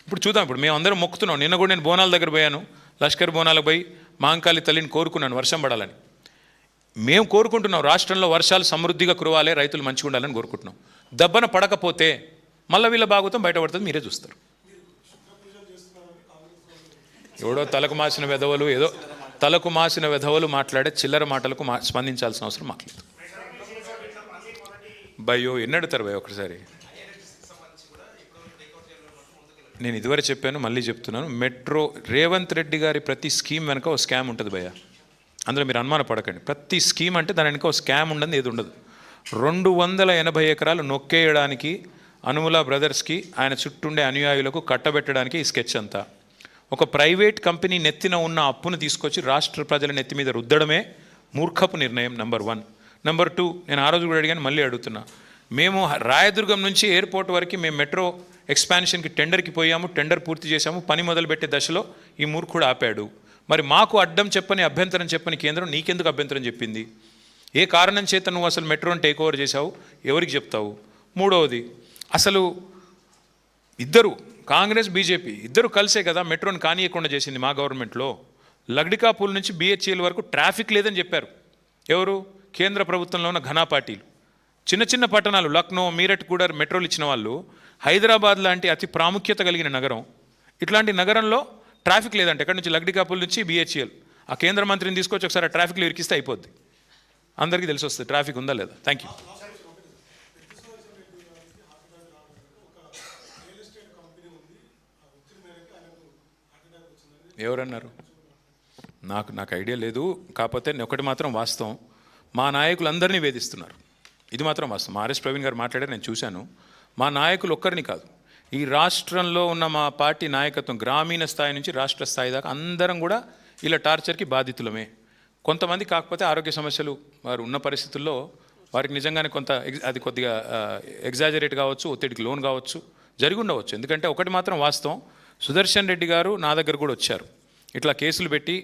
[SPEAKER 4] ఇప్పుడు చూద్దాం, ఇప్పుడు మేము అందరం మొక్కుతున్నాం. నిన్న కూడా నేను బోనాల దగ్గర పోయాను, లష్కర్ బోనాలకు పోయి మహంకాళి తల్లిని కోరుకున్నాను వర్షం పడాలని. మేము కోరుకుంటున్నాం రాష్ట్రంలో వర్షాలు సమృద్ధిగా కురవాలి, రైతులు మంచిగా ఉండాలని కోరుకుంటున్నాం. దెబ్బన పడకపోతే మళ్ళీ వీళ్ళ భాగవతం బయటపడుతుంది, మీరే చూస్తారు. ఎవడో తలకు మాసిన వెధవలు మాట్లాడే చిల్లర మాటలకు స్పందించాల్సిన అవసరం మాకు లేదు. భయో ఎన్నడతారు భయ ఒకసారి. నేను ఇదివరకు చెప్పాను, మళ్ళీ చెప్తున్నాను, మెట్రో రేవంత్ రెడ్డి గారి ప్రతి స్కీమ్ వెనక ఒక స్కామ్ ఉంటుంది భయ్య, అందులో మీరు అనుమాన పడకండి. ప్రతి స్కీమ్ అంటే దాని వెనక ఒక స్కామ్ ఉండదు, ఏది ఉండదు. 280 ఎకరాలు నొక్కేయడానికి అనుముల బ్రదర్స్కి ఆయన చుట్టుండే అనుయాయులకు కట్టబెట్టడానికి ఈ స్కెచ్ అంతా. ఒక ప్రైవేట్ కంపెనీ నెత్తిన ఉన్న అప్పును తీసుకొచ్చి రాష్ట్ర ప్రజల నెత్తి మీద రుద్దడమే మూర్ఖపు నిర్ణయం. నెంబర్ 1. నెంబర్ 2, నేను ఆ రోజు కూడా అడిగాను, మళ్ళీ అడుగుతున్నా. మేము రాయదుర్గం నుంచి ఎయిర్పోర్ట్ వరకు మేము మెట్రో ఎక్స్పాన్షన్కి టెండర్కి పోయాము, టెండర్ పూర్తి చేశాము, పని మొదలుపెట్టే దశలో ఈ మూర్ఖుడు ఆపాడు. మరి మాకు అడ్డం చెప్పని, అభ్యంతరం చెప్పని కేంద్రం నీకెందుకు అభ్యంతరం చెప్పింది? ఏ కారణం చేత నువ్వు అసలు మెట్రోని టేక్ ఓవర్ చేశావు, ఎవరికి చెప్తావు? 3వది, అసలు ఇద్దరు కాంగ్రెస్ బీజేపీ ఇద్దరు కలిసే కదా మెట్రోని కానీయకుండా చేసింది మా గవర్నమెంట్లో. లగ్డికాపూల్ నుంచి బిహెచ్ఎల్ వరకు ట్రాఫిక్ లేదని చెప్పారు ఎవరు? కేంద్ర ప్రభుత్వంలో ఉన్న ఘనా పార్టీలు. చిన్న చిన్న పట్టణాలు లక్నో, మీరట్ కూడా మెట్రోలు ఇచ్చిన వాళ్ళు. హైదరాబాద్ లాంటి అతి ప్రాముఖ్యత కలిగిన నగరం, ఇట్లాంటి నగరంలో ట్రాఫిక్ లేదంటే ఎక్కడి నుంచి లగ్డికాపూల్ నుంచి బిహెచ్ఎల్. ఆ కేంద్ర మంత్రిని తీసుకొచ్చి ఒకసారి ఆ ట్రాఫిక్లో ఇరికిస్తే అయిపోద్ది, అందరికీ తెలిసి వస్తుంది ట్రాఫిక్ ఉందా లేదా. Thank you. ఎవరన్నారు? నాకు ఐడియా లేదు. కాకపోతే ఒకటి మాత్రం వాస్తవం, మా నాయకులందరినీ వేధిస్తున్నారు, ఇది మాత్రం వాస్తవం. ఆర్ఎస్ ప్రవీణ్ గారు మాట్లాడారు, నేను చూశాను. మా నాయకులు ఒక్కరిని కాదు, ఈ రాష్ట్రంలో ఉన్న మా పార్టీ నాయకత్వం గ్రామీణ స్థాయి నుంచి రాష్ట్ర స్థాయి దాకా అందరం కూడా ఇలా టార్చర్కి బాధితులమే. కొంతమంది కాకపోతే ఆరోగ్య సమస్యలు వారు ఉన్న పరిస్థితుల్లో వారికి నిజంగానే అది కొద్దిగా ఎగ్జాజరేట్ కావచ్చు, ఒత్తిడికి లోన్ కావచ్చు, జరిగి ఉండవచ్చు. ఎందుకంటే ఒకటి మాత్రం వాస్తవం, సుదర్శన్ రెడ్డి గారు నా దగ్గర కూడా వచ్చారు. ఇట్లా కేసులు పెట్టి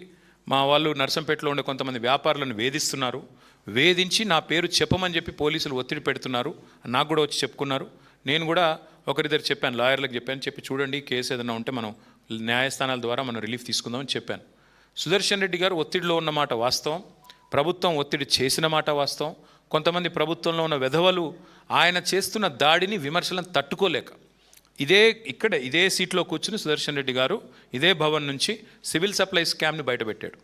[SPEAKER 4] మా వాళ్ళు నర్సంపేటలో ఉండే కొంతమంది వ్యాపారులను వేధిస్తున్నారు, వేధించి నా పేరు చెప్పమని చెప్పి పోలీసులు ఒత్తిడి పెడుతున్నారు, నాకు కూడా వచ్చి చెప్పుకున్నారు. నేను కూడా ఒకరిద్దరు చెప్పాను, లాయర్లకు చెప్పి చూడండి కేసు ఏదైనా ఉంటే మనం న్యాయస్థానాల ద్వారా మనం రిలీఫ్ తీసుకుందామని చెప్పాను. సుదర్శన్ రెడ్డి గారు ఒత్తిడిలో ఉన్న మాట వాస్తవం, ప్రభుత్వం ఒత్తిడి చేసిన మాట వాస్తవం. కొంతమంది ప్రభుత్వంలో ఉన్న వెధవలు ఆయన చేస్తున్న దాడిని, విమర్శలను తట్టుకోలేక ఇదే సీట్లో కూర్చుని సుదర్శన్ రెడ్డి గారు ఇదే భవన్ నుంచి సివిల్ సప్లై స్కామ్ని బయటపెట్టాడు.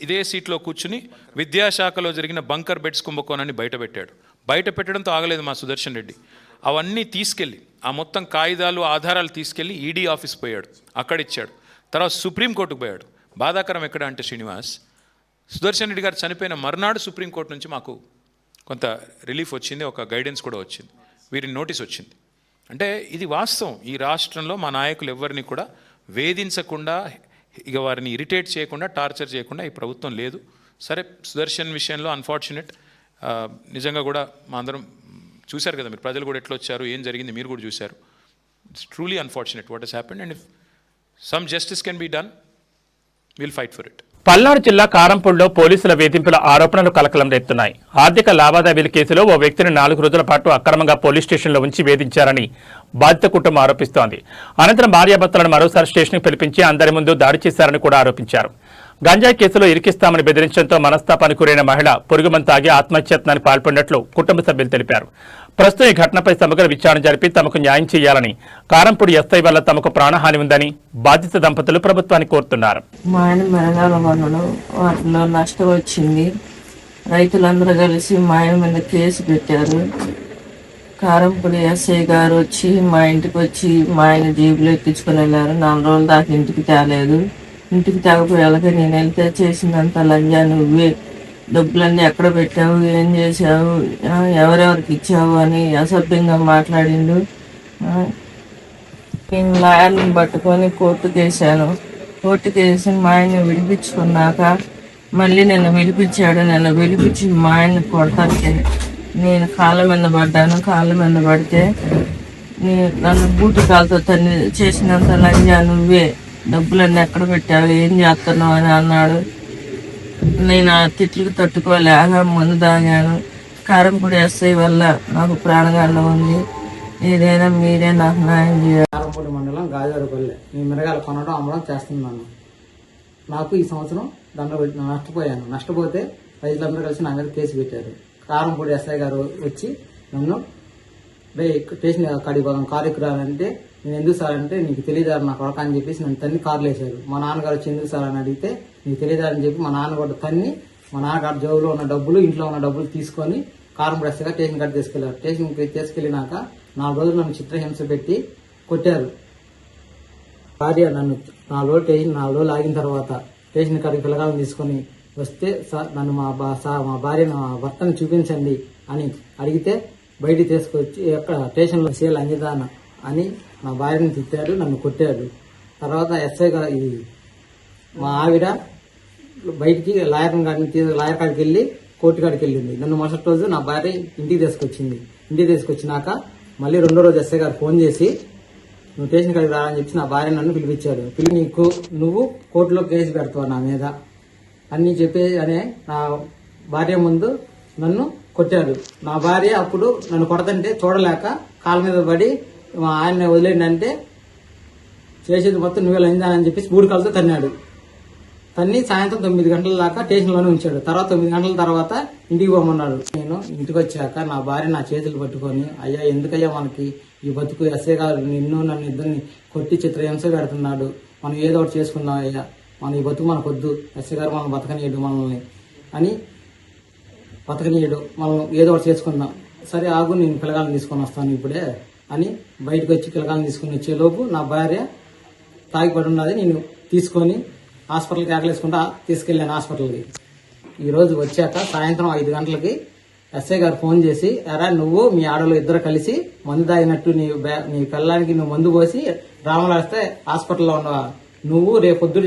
[SPEAKER 4] ఇదే సీట్లో కూర్చుని విద్యాశాఖలో జరిగిన బంకర్ బెడ్స్ కుంభకోణాన్ని బయటపెట్టాడు. బయటపెట్టడంతో ఆగలేదు మా సుదర్శన్ రెడ్డి, అవన్నీ తీసుకెళ్ళి ఆ మొత్తం కాగితాలు, ఆధారాలు తీసుకెళ్ళి ఈడీ ఆఫీస్ పోయాడు, అక్కడ ఇచ్చాడు. తర్వాత సుప్రీంకోర్టుకు పోయాడు. బాధాకరం ఎక్కడ అంటే శ్రీనివాస్, సుదర్శన్ రెడ్డి గారు చనిపోయిన మర్నాడు సుప్రీంకోర్టు నుంచి మాకు కొంత రిలీఫ్ వచ్చింది, ఒక గైడెన్స్ కూడా వచ్చింది, వీరిని నోటీస్ వచ్చింది. అంటే ఇది వాస్తవం. ఈ రాష్ట్రంలో మా నాయకులు ఎవరిని కూడా వేధించకుండా, ఇక వారిని ఇరిటేట్ చేయకుండా, టార్చర్ చేయకుండా ఈ ప్రభుత్వం లేదు. సరే, సుదర్శన్ విషయంలో అన్ఫార్చునేట్, నిజంగా కూడా మా అందరం చూశారు కదా, మీరు ప్రజలు కూడా ఎట్లా వచ్చారు, ఏం జరిగింది మీరు కూడా చూశారు. It's truly unfortunate what has happened, and if some justice can be done, will fight for it.
[SPEAKER 1] Palnadu జిల్లా కారంపూడిలో పోలీసుల వేధింపుల ఆరోపణలు కలకలం రేపుతున్నాయి. ఆర్థిక లావాదేవీల కేసులో ఓ వ్యక్తిని 4 రోజుల పాటు అక్రమంగా పోలీస్ స్టేషన్లో ఉంచి వేధించారని బాధిత కుటుంబం ఆరోపిస్తోంది. అనంతరం భార్యాభర్తలను మరోసారి స్టేషన్కి పిలిపించి అందరి ముందు దాడి చేశారని కూడా ఆరోపించారు. గంజాయి కేసులో ఇరికిస్తామని బెదిరించడంతో మనస్తాపానికి గురైన మహిళ పొరుగుమని తాగి ఆత్మహత్యత్నానికి పాల్పడినట్లు కుటుంబ సభ్యులు తెలిపారు. ప్రస్తుతం ఈ ఘటనపై సమగ్ర విచారణ జరిపి తమకు న్యాయం చేయాలని, కారంపూడి ఎస్ఐ వల్ల తమకు ప్రాణహాని ఉందని బాధిత దంపతులు ప్రభుత్వాన్ని కోరుతున్నారు.
[SPEAKER 7] మా ఆయన మెరగాల పనులు వాటిలో నష్టం వచ్చింది. రైతులందరూ కలిసి మా ఆయన మీద కేసు పెట్టారు. కారంపూడి ఎస్ఐ గారు వచ్చి మా ఇంటికి వచ్చి మా ఆయన జీబులో ఎక్కించుకొని వెళ్ళారు. 4 రోజుల దాకా ఇంటికి తేలేదు. ఇంటికి తేకపోయాక నేను వెళ్తే చేసిందంత లంజా, నువ్వే డబ్బులన్నీ ఎక్కడ పెట్టావు, ఏం చేసావు, ఎవరెవరికి ఇచ్చావు అని అసభ్యంగా మాట్లాడిండు. నేను లాయర్ని పట్టుకొని కోర్టుకు వేసాను. కోర్టుకు వేసి మా ఆయన్ని విడిపించుకున్నాక మళ్ళీ నిన్న విడిపించాడు. నిన్న విడిపించి మా ఆయన్ని కొడతానికి నేను కాళ్ళ మీద పడ్డాను. కాళ్ళ మీద పడితే నన్ను బూటు కాలుతో తన్ని చేసినంత లంజా నువ్వే, డబ్బులన్నీ ఎక్కడ పెట్టావు, ఏం చేస్తున్నావు అని అన్నాడు. నేను ఆ తిట్లకు తట్టుకోలేక మందు తాగాను. కారంపూడి ఎస్ఐ వల్ల నాకు ప్రాణగండం ఉంది. ఏదైనా మీరే నాకు న్యాయం చేయాలి.
[SPEAKER 8] కారంపూడి మండలం గాజారుపల్లి. నేను మిరగాయలు కొనడం అమ్మడం చేస్తున్నాను. నాకు ఈ సంవత్సరం నష్టపోతే రైతులందరూ కలిసి నా మీద కేసు పెట్టారు. కారంపూడి ఎస్ఐ గారు వచ్చి నన్ను స్టేషన్ కాడికి పోదాం, కారు ఎక్కురాలంటే నేను ఎందుకు సార్ అంటే నీకు తెలియదారు నా కొడక అని చెప్పేసి నన్ను తన్ని కార్లు వేశారు. మా నాన్నగారు వచ్చి ఎందుకు సార్ అని అడిగితే నీకు తెలియదారని చెప్పి మా నాన్న కూడా తన్ని మా నాన్నగారు జోబులో ఉన్న డబ్బులు, ఇంట్లో ఉన్న డబ్బులు తీసుకొని కారంపూడి ఎస్ఐ గారు స్టేషన్ కాడికి తీసుకెళ్లారు. స్టేషన్కి తీసుకెళ్లినాక 4 రోజులు నన్ను చిత్రహింస పెట్టి కొట్టారు. భార్య నన్ను 4 రోజులు ఆగిన తర్వాత స్టేషన్ కాడికి పిల్లగాలను తీసుకొని వస్తే సార్ నన్ను మా భార్య నా భర్తను చూపించండి అని అడిగితే బయటికి తీసుకొచ్చి ఎక్కడ స్టేషన్లో సేల్ అంజదాన అని మా భార్యని తిట్టాడు, నన్ను కొట్టాడు. తర్వాత ఎస్ఐ గారు మా ఆవిడ బయటికి లాయర్ కాడికి వెళ్ళి కోర్టు కాడికి వెళ్ళింది. నన్ను మరుసటి రోజు నా భార్య ఇంటికి తీసుకొచ్చింది. ఇంటికి తీసుకొచ్చినాక మళ్ళీ 2వ రోజు ఎస్ఐ గారు ఫోన్ చేసి నువ్వు స్టేషన్ కాడికి రాని చెప్పి నా భార్య నన్ను పిలిపించాడు. నువ్వు కోర్టులో కేసు పెడతావు నా మీద అన్ని అనే నా భార్య ముందు నన్ను కొట్టాడు. నా భార్య అప్పుడు నన్ను కొడతంటే చూడలేక కాళ్ళ మీద పడి మా ఆయన వదిలేండంటే చేసేది మొత్తం నువ్వే లంజానని చెప్పేసి 3 కాళ్ళతో తన్నాడు. తన్ని సాయంత్రం 9 గంటల దాకా స్టేషన్లోనే ఉంచాడు. తర్వాత 9 గంటల తర్వాత ఇంటికి పోమన్నాడు. నేను ఇంటికి వచ్చాక నా భార్య నా చేతులు పట్టుకొని అయ్యా ఎందుకయ్యా మనకి ఈ బతుకు, ఎస్ఐ గారు నన్ను ఇద్దరిని కొట్టి చిత్రహింస పెడుతున్నాడు, మనం ఏదో ఒకటి చేసుకుందాం అయ్యా, మన ఈ బతుకు మనకొద్దు, ఎస్ఐ గారు మనం బతకనీయడు మనల్ని అని బతకనీయడు, మనం ఏదో ఒకటి చేసుకుందాం, సరే ఆగు నేను పిల్లగాలను తీసుకొని వస్తాను ఇప్పుడే అని బయటకు వచ్చి పిల్లగాలను తీసుకుని వచ్చేలోపు నా భార్య తాగిపడి ఉన్నది. నేను తీసుకొని హాస్పిటల్కి ఆకలేసుకుంటా తీసుకెళ్ళాను హాస్పిటల్కి. ఈరోజు వచ్చాక సాయంత్రం 5 గంటలకి ఎస్ఐ గారు ఫోన్ చేసి ఎరా నువ్వు మీ ఆడలు ఇద్దరు కలిసి మందు తాగినట్టు నీ పిల్లానికి నువ్వు మందు పోసి రామలాస్తే హాస్పిటల్లో ఉండవా, నువ్వు రేపొద్దు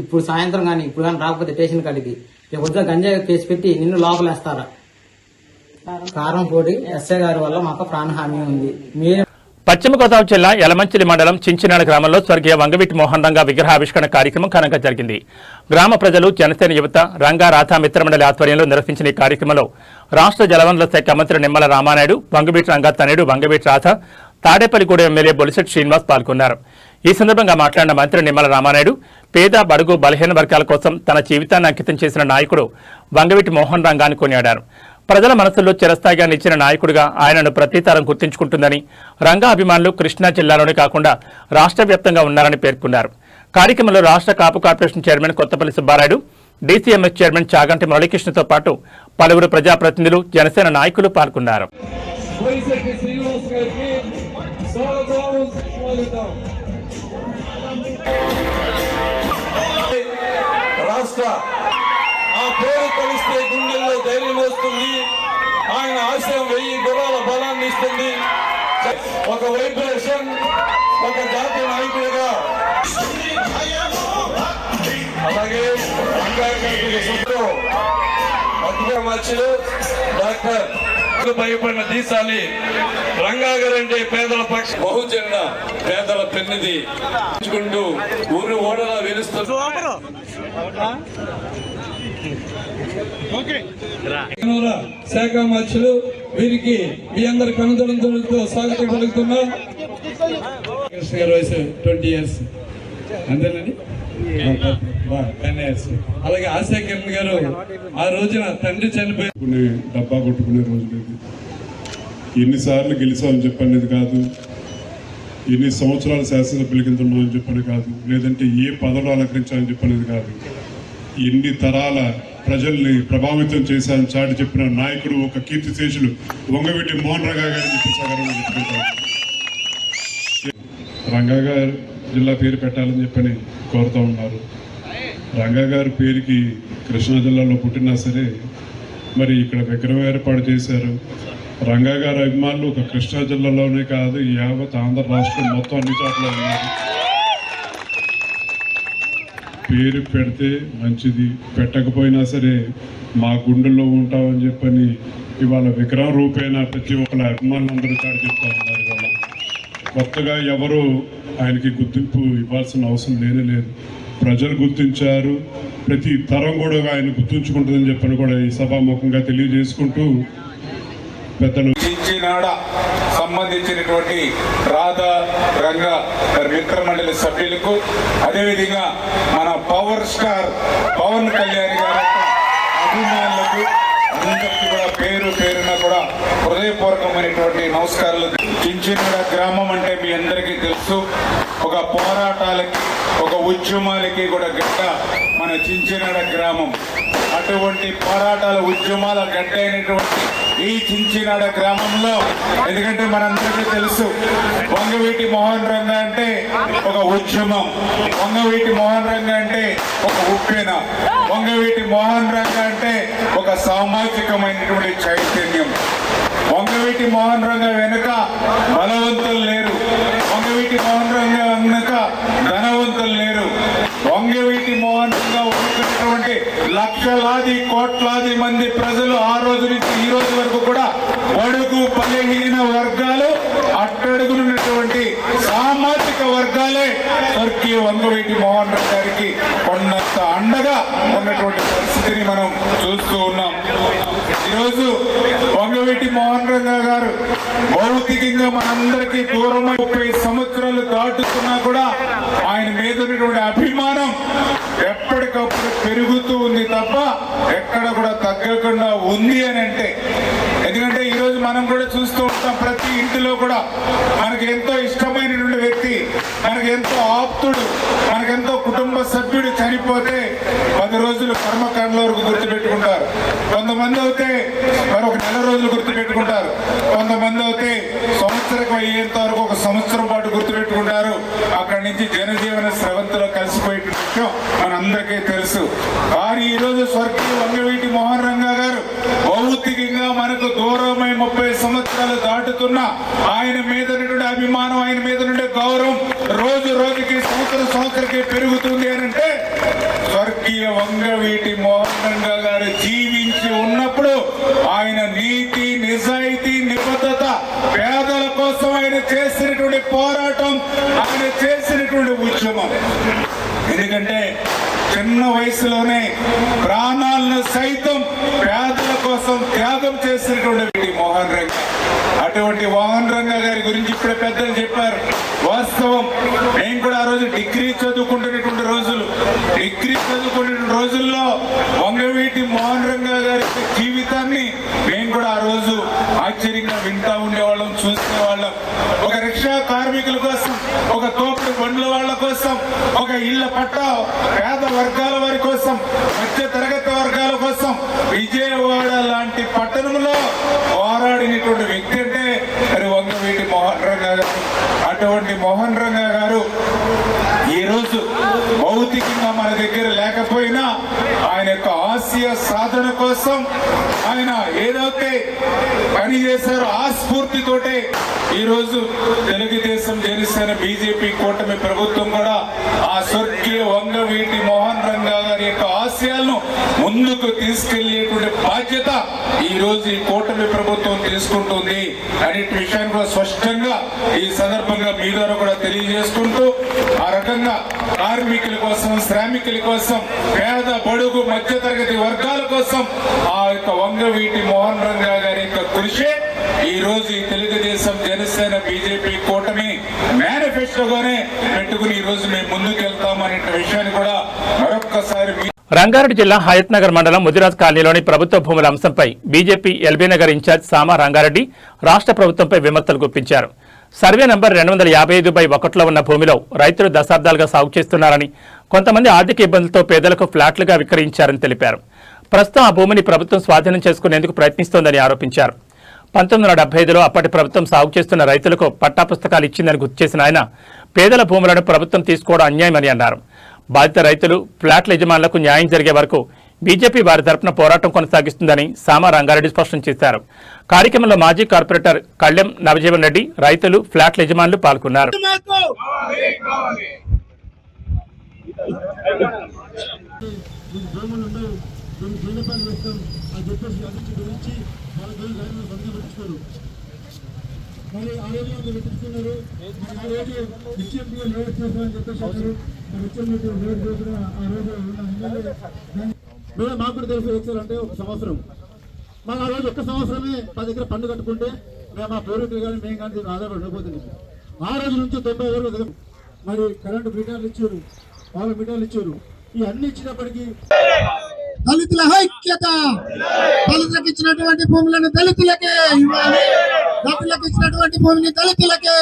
[SPEAKER 8] ఇప్పుడు సాయంత్రం కానీ ఇప్పుడు కానీ రాకపోతే స్టేషన్ కాడికి రేపొద్దున గంజాయి కేసు పెట్టి నిన్ను లోపలేస్తారా. కారంపూడి ఎస్ఐ గారి వల్ల మాకు ప్రాణహాని ఉంది.
[SPEAKER 1] పశ్చిమ గోదావరి జిల్లా యలమంచిలి మండలం చించినాడ గ్రామంలో స్వర్గీయ వంగవీటి మోహన్ రంగా విగ్రహావిష్కరణ కార్యక్రమం ఘనంగా జరిగింది. గ్రామ ప్రజలు, జనసేన యువత, రంగా రాధా మిత్రమండలి ఆధ్వర్యంలో నిర్వహించిన ఈ కార్యక్రమంలో రాష్ట్ర జలవనరుల శాఖ మంత్రి నిమ్మల రామానాయుడు, వంగవీటి రంగా తనయుడు వంగవీటి రాధ, తాడేపల్లిగూడెం ఎమ్మెల్యే బొలిశెట్టి శ్రీనివాస్ పాల్గొన్నారు. ఈ సందర్భంగా మాట్లాడిన మంత్రి నిమ్మల రామానాయుడు పేద, బడుగు, బలహీన వర్గాల కోసం తన జీవితాన్ని అంకితం చేసిన నాయకుడు వంగవీటి మోహన్ రంగాని కొనియాడారు. ప్రజల మనసుల్లో చిరస్థాయిగా నిలిచిన నాయకుడిగా ఆయనను ప్రతి తరం గుర్తించుకుంటుందని, రంగా అభిమానులు కృష్ణా జిల్లాలోనే కాకుండా రాష్ట్ర వ్యాప్తంగా ఉన్నారని పేర్కొన్నారు. కార్యక్రమంలో రాష్ట్ర Kapu corporation chairman Kothapalli Subbarayudu, DCMS chairman Chaganti మురళీకృష్ణతో పాటు పలువురు ప్రజాప్రతినిధులు, జనసేన నాయకులు పాల్గొన్నారు.
[SPEAKER 9] పేరు కలిస్తే గుండెల్లో ధైర్యం వస్తుంది. ఆయన ఆశయం 1000 గుర్రాల బలాన్ని ఇస్తుంది. ఒక వైబ్రేషన్, ఒక జాతీయ నాయకుడిగా అలాగే మధ్యలో డాక్టర్ భయపడిన దేశాన్ని రంగా గారంటే పేదల పక్ష బహుజన పేదల పెన్నిది ఊరు ఓడలా వెలుస్తుంది. శాఖ మధ్యలు వీరికి మీ అందరి కనుదలంతో స్వాగతం పలుకుతున్నా. కృష్ణ గారి వయసు 20 years అంతేనండి, 10 years. అలాగే ఆశా కిరణ్ గారు ఆ రోజున తండ్రి చనిపోయి
[SPEAKER 10] డబ్బా కొట్టుకునే రోజులు. ఎన్నిసార్లు గెలిచామని చెప్పనేది కాదు, ఎన్ని సంవత్సరాలు శాసనసభ్యుల కింద ఉన్నామని చెప్పని కాదు, లేదంటే ఏ పదవులు అలంకరించాలని చెప్పనేది కాదు, ఎన్ని తరాల ప్రజల్ని ప్రభావితం చేశారని చాటి చెప్పిన నాయకుడు, ఒక కీర్తిశేషులు వంగవీటి మోహన్ రంగా గారిని చెప్పేసారు. రంగా గారు జిల్లా పేరు పెట్టాలని చెప్పని కోరుతూ ఉన్నారు. రంగా గారి పేరుకి కృష్ణా జిల్లాలో పుట్టినా సరే మరి ఇక్కడ విగ్రహం ఏర్పాటు చేశారు. రంగా గారి అభిమానులు ఒక కృష్ణా జిల్లాలోనే కాదు, యావత్ ఆంధ్ర రాష్ట్రం మొత్తం అన్ని చోట్ల ఉన్నారు. పేరు పెడితే మంచిది, పెట్టకపోయినా సరే మా గుండెల్లో ఉంటామని చెప్పని ఇవాళ విగ్రహం రూపేణ ప్రతి ఒక్కరి అభిమానులందరూ చాటి చెప్తా ఉన్నారు. ఇవాళ కొత్తగా ఎవరు ఆయనకి గుర్తింపు ఇవ్వాల్సిన అవసరం లేదు. ప్రజలు గుర్తించారు, ప్రతి తరం కూడా ఆయన గుర్తుంచుకుంటుందని చెప్పని కూడా ఈ సభాముఖంగా తెలియజేసుకుంటూ పెద్దలు
[SPEAKER 3] చించినాడ సంబంధించినటువంటి రాధా రంగ మిత్ర మండలి సభ్యులకు, అదేవిధంగా మన పవర్ స్టార్ పవన్ కళ్యాణ్ గారి అభిమానులకు అందరికీ కూడా పేరు పేరున కూడా హృదయపూర్వకమైనటువంటి నమస్కారాలు. చించినాడ గ్రామం అంటే మీ అందరికీ తెలుసు, ఒక పోరాటాలకి ఒక ఉద్యమాలకి కూడా గడ్డ మన చించినాడ గ్రామం. అటువంటి పోరాటాల ఉద్యమాల గడ్డ అయినటువంటి ఈ చించినాడ గ్రామంలో, ఎందుకంటే మనందరికీ తెలుసు వంగవీటి మోహన్ రంగ అంటే ఒక ఉద్యమం, వంగవీటి మోహన్ రంగ అంటే ఒక ఉప్పెన, వంగవీటి మోహన్ రంగ అంటే ఒక సామాజికమైనటువంటి చైతన్యం. వంగవీటి మోహన్ రంగ వెనుక బలవంతులు లేరు, వంగవీటి మోహన్ రంగ వెనుక ధనవంతులు లేరు. వంగవీటి మోహన్ రంగ ఉన్నటువంటి లక్షలాది కోట్లాది మంది ప్రజలు ఆ రోజు నుంచి ఈ రోజు వరకు కూడా బడుగు బలహీన వర్గాలు, అట్టడుగునున్నటువంటి సామాజిక వర్గాలే స్వర్గీయ వంగవీటి మోహన్ రంగ గారికి కొండంత అండగా ఉన్నటువంటి పరిస్థితిని మనం చూస్తూ ఉన్నాం. ఈరోజు వంగవీటి మోహన్ రంగ గారు భౌతికంగా మనందరికీ దూరమై 30 సంవత్సరాలు దాటుతున్నా కూడా ఆయన మీద ఉన్నటువంటి అభిమానం ఎప్పటికప్పుడు పెరుగుతూ ఉంది తప్ప ఎక్కడ కూడా తగ్గకుండా ఉంది అని అంటే. ఎందుకంటే ఈరోజు మనం కూడా చూస్తూ ఉంటాం, ప్రతి ఇంటిలో కూడా మనకి ఎంతో ఇష్టమైనటువంటి వ్యక్తి, మనకి ఎంతో ఆప్తుడు, మనకెంతో కుటుంబ సభ్యుడు చనిపోతే 10 రోజులు కర్మకాండల వరకు గుర్తుపెట్టుకుంటారు. కొంతమంది అయితే మరొక నెల రోజులు గుర్తుపెట్టుకుంటారు, కొంతమంది అయితే సంవత్సరం అయ్యేంత వరకు 1 సంవత్సరం పాటు గుర్తుపెట్టుకుంటారు. అక్కడి నుంచి జనజీవన స్రవంతిలో కలిసిపోయే విషయం మనందరికీ తెలుసు. కానీ ఈరోజు స్వర్గీయ వంగవీటి మోహన్ రంగ గారు భౌతికంగా మనకు దూరమై 30 సంవత్సరాలు దాటుతున్న ఆయన మీద అభిమానం, ఆయన మీద నుండే గౌరవం రోజు రోజుకి సంవత్సరానికి పెరుగుతుంది అని అంటే స్వర్గీయ వంగవీటి మోహన్ రంగ గారు జీవించి ఉన్నప్పుడు ఆయన నీతి, నిజాయితీ, నిబద్ధత, పేదల కోసం ఆయన చేసినటువంటి పోరాటం, ఆయన చేసినటువంటి ఉద్యమం. ఎందుకంటే చిన్న వయసులోనే ప్రాణాలను సైతం పేదల కోసం త్యాగం చేసినటువంటి మోహన్ రంగ. అటువంటి మోహన్ రంగ గారి గురించి ఇప్పుడే పెద్దలు చెప్పారు. వాస్తవం, నేను కూడా ఆ రోజు డిగ్రీ చదువుకుంటున్నటువంటి రోజుల్లో వంగవీటి మోహన్ రంగ గారి జీవితాన్ని మేము కూడా ఆ రోజు ఆశ్చర్యంగా వింటా ఉండేవాళ్ళం, చూసేవాళ్ళం. ఒక రిక్షా కార్మికుల కోసం, ఒక తోపుడు బండ్ల వాళ్ళ కోసం, ఒక ఇళ్ల పట్ట పేద వర్గాల వారి కోసం, మధ్య తరగతి వర్గాల కోసం విజయవాడ లాంటి పట్టణంలో పోరాడినటువంటి వ్యక్తి అంటే అది వంగవీటి మోహన్ రంగ గారు. అటువంటి మోహన్ రంగ గారు ఈరోజు భౌతికంగా మన దగ్గర లేకపోయినా ఆయన యొక్క ఆశయ సాధన కోసం ఆయన ఏదైతే పని చేశారో ఆ స్ఫూర్తితోటే ఈరోజు తెలుగుదేశం, జనసేన, బీజేపీ కూటమి ప్రభుత్వం కూడా ఆ స్వర్గీయ వంగవీటి మోహన్ రంగ గారి యొక్క ఆశయాలను ముందుకు తీసుకెళ్లేటువంటి బాధ్యత ఈ రోజు ఈ కూటమి ప్రభుత్వం తీసుకుంటుంది అనే విషయాన్ని కూడా స్పష్టంగా ఈ సందర్భంగా మీ ద్వారా కూడా తెలియజేసుకుంటూ, ఆ రకంగా కార్మికుల కోసం, శ్రామికుల కోసం, పేద బడుగు మధ్యతరగతి వర్గాల కోసం ఆ యొక్క వంగవీటి మోహన్ రంగ గారి యొక్క కృషి ఈ రోజు ఈ తెలుగుదేశం, జనసేన, బీజేపీ కూటమి మేనిఫెస్టోగానే పెట్టుకుని ఈ రోజు మేము ముందుకెళ్తామనే విషయాన్ని కూడా మరొక్కసారి.
[SPEAKER 1] రంగారెడ్డి జిల్లా హయత్ నగర్ మండలం ముదిరాజ్ కాలనీలోని ప్రభుత్వ భూముల అంశంపై బీజేపీ ఎల్బీనగర్ ఇన్ఛార్జ్ సామా రంగారెడ్డి రాష్ట్ర ప్రభుత్వంపై విమర్శలు గుప్పించారు. సర్వే నంబర్ 255/1లో ఉన్న భూమిలో రైతులు దశాబ్దాలుగా సాగు చేస్తున్నారని, కొంతమంది ఆర్థిక ఇబ్బందులతో పేదలకు ఫ్లాట్లుగా విక్రయించారని తెలిపారు. ప్రస్తుతం ఆ భూమిని ప్రభుత్వం స్వాధీనం చేసుకునేందుకు ప్రయత్నిస్తోందని ఆరోపించారు. 1975లో అప్పటి ప్రభుత్వం సాగు చేస్తున్న రైతులకు పట్టా పుస్తకాలు ఇచ్చిందని గుర్తు చేసిన ఆయన, పేదల భూములను ప్రభుత్వం తీసుకోవడం అన్యాయమని అన్నారు. బాధిత రైతులు, ఫ్లాట్ల యజమానులకు న్యాయం జరిగే వరకు బీజేపీ వారి తరపున పోరాటం కొనసాగిస్తుందని సామా రంగారెడ్డి స్పష్టం చేశారు. కార్యక్రమంలో మాజీ కార్పొరేటర్ కళ్యం నవజీవన్ రెడ్డి, రైతులు, ఫ్లాట్ల యజమానులు పాల్గొన్నారు.
[SPEAKER 2] మరి ఆ రోజు మనకు వెతుకుతున్నారు. మరి ఆ రోజు హెచ్ఎంపీ లేట్ చేస్తారని చెప్పేసి అన్నారు. మరి హెచ్ఎంపీ లేట్ చేసిన ఆ రోజు మాకు కూడా తెలుసు హెచ్ఎల్ అంటే ఒక సంవత్సరం. మాకు ఆ రోజు ఒక్క సంవత్సరమే 10 దగ్గర పన్ను కట్టుకుంటే మేము ఆ పూర్వీకులు కానీ మేము కానీ ఆధారపడి ఉండిపోతుంది. ఆ రోజు నుంచి 90 వరకు మరి కరెంటు మీటర్లు ఇచ్చారు, పాల మీటర్లు ఇచ్చారు. ఈ అన్ని ఇచ్చినప్పటికీ దళితుల ఐక్యత, దళితులకు ఇచ్చినటువంటి భూములను దళితులకే ఇవ్వాలి, దళితులకు ఇచ్చినటువంటి భూమిని దళితులకే.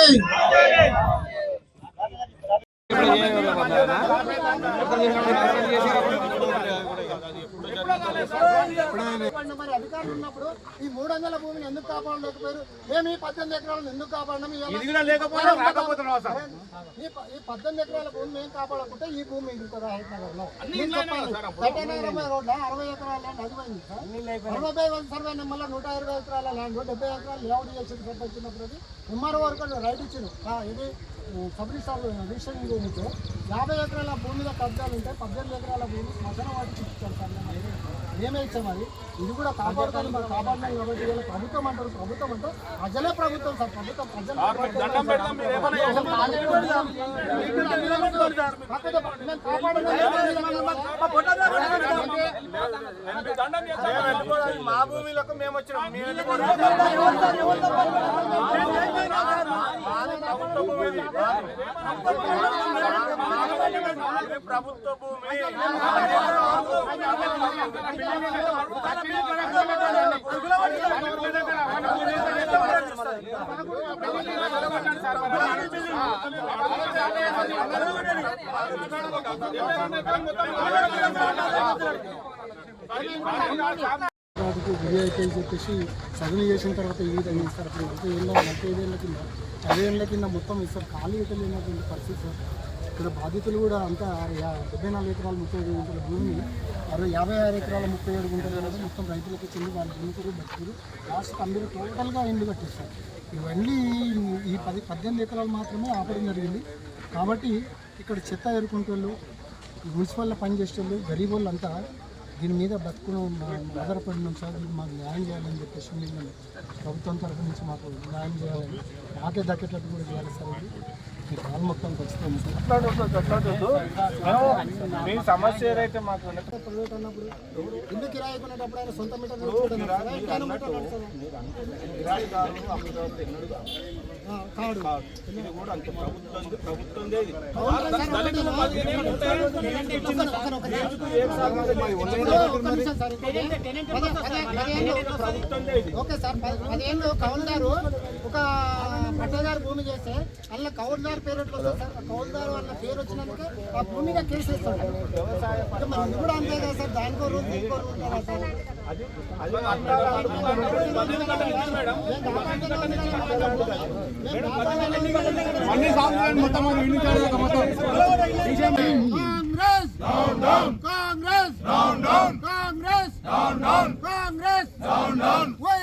[SPEAKER 2] మరి అధికారులు ఉన్నప్పుడు ఈ 300 భూమిని ఎందుకు కాపాడలేకపోయారు? మేము ఈ 18 ఎకరాలను ఎందుకు కాపాడినాం? ఈ 18 ఎకరాల భూమి మేము కాపాడకుంటే ఈ భూమి ఇంకొక హైదరాబాద్ లో 60 ఎకరాల ల్యాండ్ అది పోయింది సార్. 60 సర్వే నెంబర్లో 120 ఎకరాల ల్యాండ్ 70 ఎకరాలు లేఅవుట్ చేసి పెట్టినప్పుడు ఎంఆర్ఓ వరకు రైట్ ఇచ్చారు. ఇది సబ్ రిజిస్టర్ గురించి 50 ఎకరాల భూమి మీద కబ్జాలు ఉంటాయి. 18 ఎకరాల భూమి శ్మశాన వాటికి ఇచ్చారు సార్. మేమే ఇచ్చాం. అది ఇది కూడా కాపాడుకోవాలి. మరి కాపాడినాం కాబట్టి ఇవాళ ప్రభుత్వం అంటారు. ప్రభుత్వం అంటే ప్రజలే ప్రభుత్వం సార్. ప్రభుత్వం ప్రజలు
[SPEAKER 3] మా భూమిలోకి మేము వచ్చినాం. ప్రభుత్వ భూమి
[SPEAKER 2] విఐపీ అని చెప్పేసి సగం చేసిన తర్వాత ఈ విధంగా ఇస్తారు. అప్పుడు 45 ఏళ్ళ కింద 10 ఏళ్ళ కింద మొత్తం ఇస్తారు. ఖాళీ లేనటువంటి పరిస్థితి సార్. ఇక్కడ బాధితులు కూడా అంతా 74 ఎకరాలు 35 గుంటల భూమిని 56 ఎకరాల 37 గుంటల అనేది మొత్తం రైతులకు ఇచ్చింది. వాళ్ళ భూమికులు బతుకులు లాస్ట్ అందరూ టోటల్గా ఇండ్లు కట్టిస్తారు. ఇవన్నీ ఈ 18 ఎకరాలు మాత్రమే ఆపడం జరిగింది. కాబట్టి ఇక్కడ చెత్త ఎరుకుంటోళ్ళు, మున్సిపల్లో పనిచేసేవాళ్ళు, గరీబ్ వాళ్ళు అంతా దీని మీద బతుకును ఆధారపడినాం సార్. దీన్ని మాకు న్యాయం చేయాలని చెప్పేసి మేము ప్రభుత్వం తరఫు నుంచి మాకు న్యాయం చేయాలని, మాకే దక్కేటట్టు కూడా చేయాలి సార్. ఇది మీ కాలు మొత్తం ఖచ్చితంగా
[SPEAKER 3] మీ సమస్య ఏదైతే మాకు
[SPEAKER 2] ప్రైవేట్ అన్నప్పుడు ఇల్లు కిరాయి కొనేటప్పుడు ఆయన సొంత మీటర్ ఓకే సార్. 10 ఏళ్ళు కౌలుదారు ఒక పట్టదారు భూమి చేస్తే అందులో కౌలుదారు పేరు ఎట్లా వస్తుంది సార్? కౌలుదారు అన్న పేరు వచ్చినందుకే ఆ భూమి మీద కేసు వేస్తాడు. మరి ఇది కూడా అంతే కదా సార్. దానికో రూల్ దీనికో రూల్ కదా sir. Congress Congress Congress we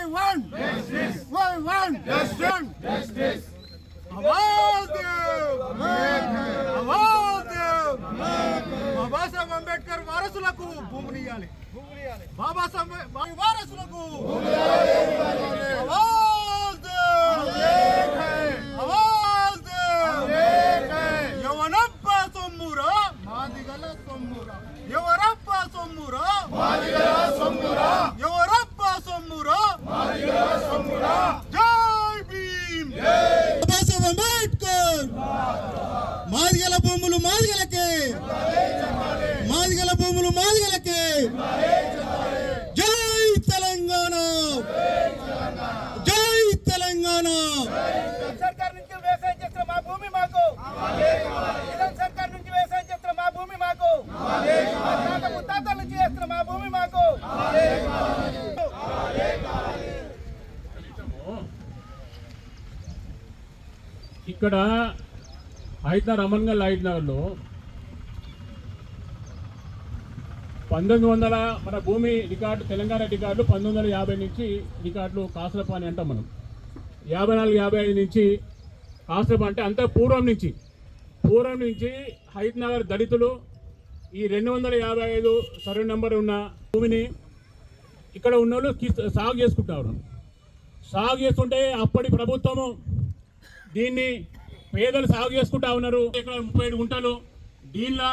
[SPEAKER 2] want justice. Babasaheb Ambedkar వారసులకు భూమిని ఇవ్వాలి. బాబాసాహెబ్ వారసులకు ఎవరప్ప సొమ్మురా మాదిగల సొమ్మురా, ఎవరప్ప సొమ్మురా మాదిగల సొమ్మురా, ఎవరప్ప సొమ్మురా మాదిగల సొమ్మురా. జై భీమ్. బాబాసాహెబ్ అంబేద్కర్ మాదిగల భూములు మాదిగలకే, మాదిగల భూములు మాదిగలకే. జై తెలంగాణ, జై తెలంగాణ. సర్కార్ నుంచి వ్యవసాయం చేస్తున్న మా భూమి మాకు, సర్కార్ నుంచి వ్యవసాయం చేస్తున్న మా భూమి మాకు, ముత్తాతల నుంచి చేస్తున్న మా భూమి మాకు.
[SPEAKER 11] ఇక్కడ హైదరాబాద్ రమణగల్ హైదరాబాద్లో 1900 మన భూమి రికార్డు, తెలంగాణ రికార్డులు 1950 నుంచి రికార్డులు కాసులపాని అంటాం మనం. 54-55 నుంచి కాసులపాని అంటే అంత పూర్వం నుంచి హైదరాబాద్ దళితులు ఈ 255 సర్వే నెంబర్ ఉన్న భూమిని ఇక్కడ ఉన్న వాళ్ళు సాగు చేసుకుంటారు. సాగు చేస్తుంటే అప్పటి ప్రభుత్వము దీన్ని పేదలు సాగు చేసుకుంటా ఉన్నారు. 37 గుంటలు దీనిలో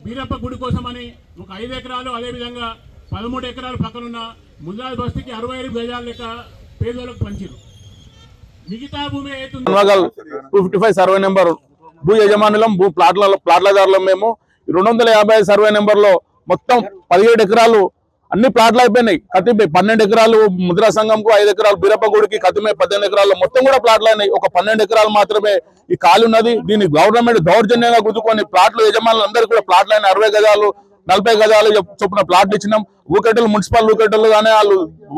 [SPEAKER 11] బీరప్ప గుడి కోసమని ఒక 5 ఎకరాలు, అదేవిధంగా 13 ఎకరాలు పక్కనున్న ముజాద్ బస్తీకి 65 గజాల లెక్క పేదలకు పంచారు. మిగతా భూమి అవుతుంది
[SPEAKER 12] 255 సర్వే నెంబర్ భూ యజమానులం, ప్లాట్లదారులం. మేము 250 సర్వే నెంబర్లో మొత్తం 17 ఎకరాలు అన్ని ప్లాట్లు అయిపోయినాయి. కతిమే 12 ఎకరాలు ముద్రా సంఘంకు, 5 ఎకరాలు బీరప్ప గుడికి, కతిమే 18 ఎకరాలు మొత్తం కూడా ప్లాట్లు అయినాయి. ఒక 12 ఎకరాలు మాత్రమే ఈ ఖాళీ ఉన్నది. దీన్ని గవర్నమెంట్ దౌర్జన్యంగా గుంజుకొని ప్లాట్లు యజమానులందరూ కూడా ప్లాట్లు అయిన 60 గజాలు 40 గజాలు చొప్పున ప్లాట్లు ఇచ్చినాం. ఊకట్టలు, మున్సిపల్ ఊకట్టలు కానీ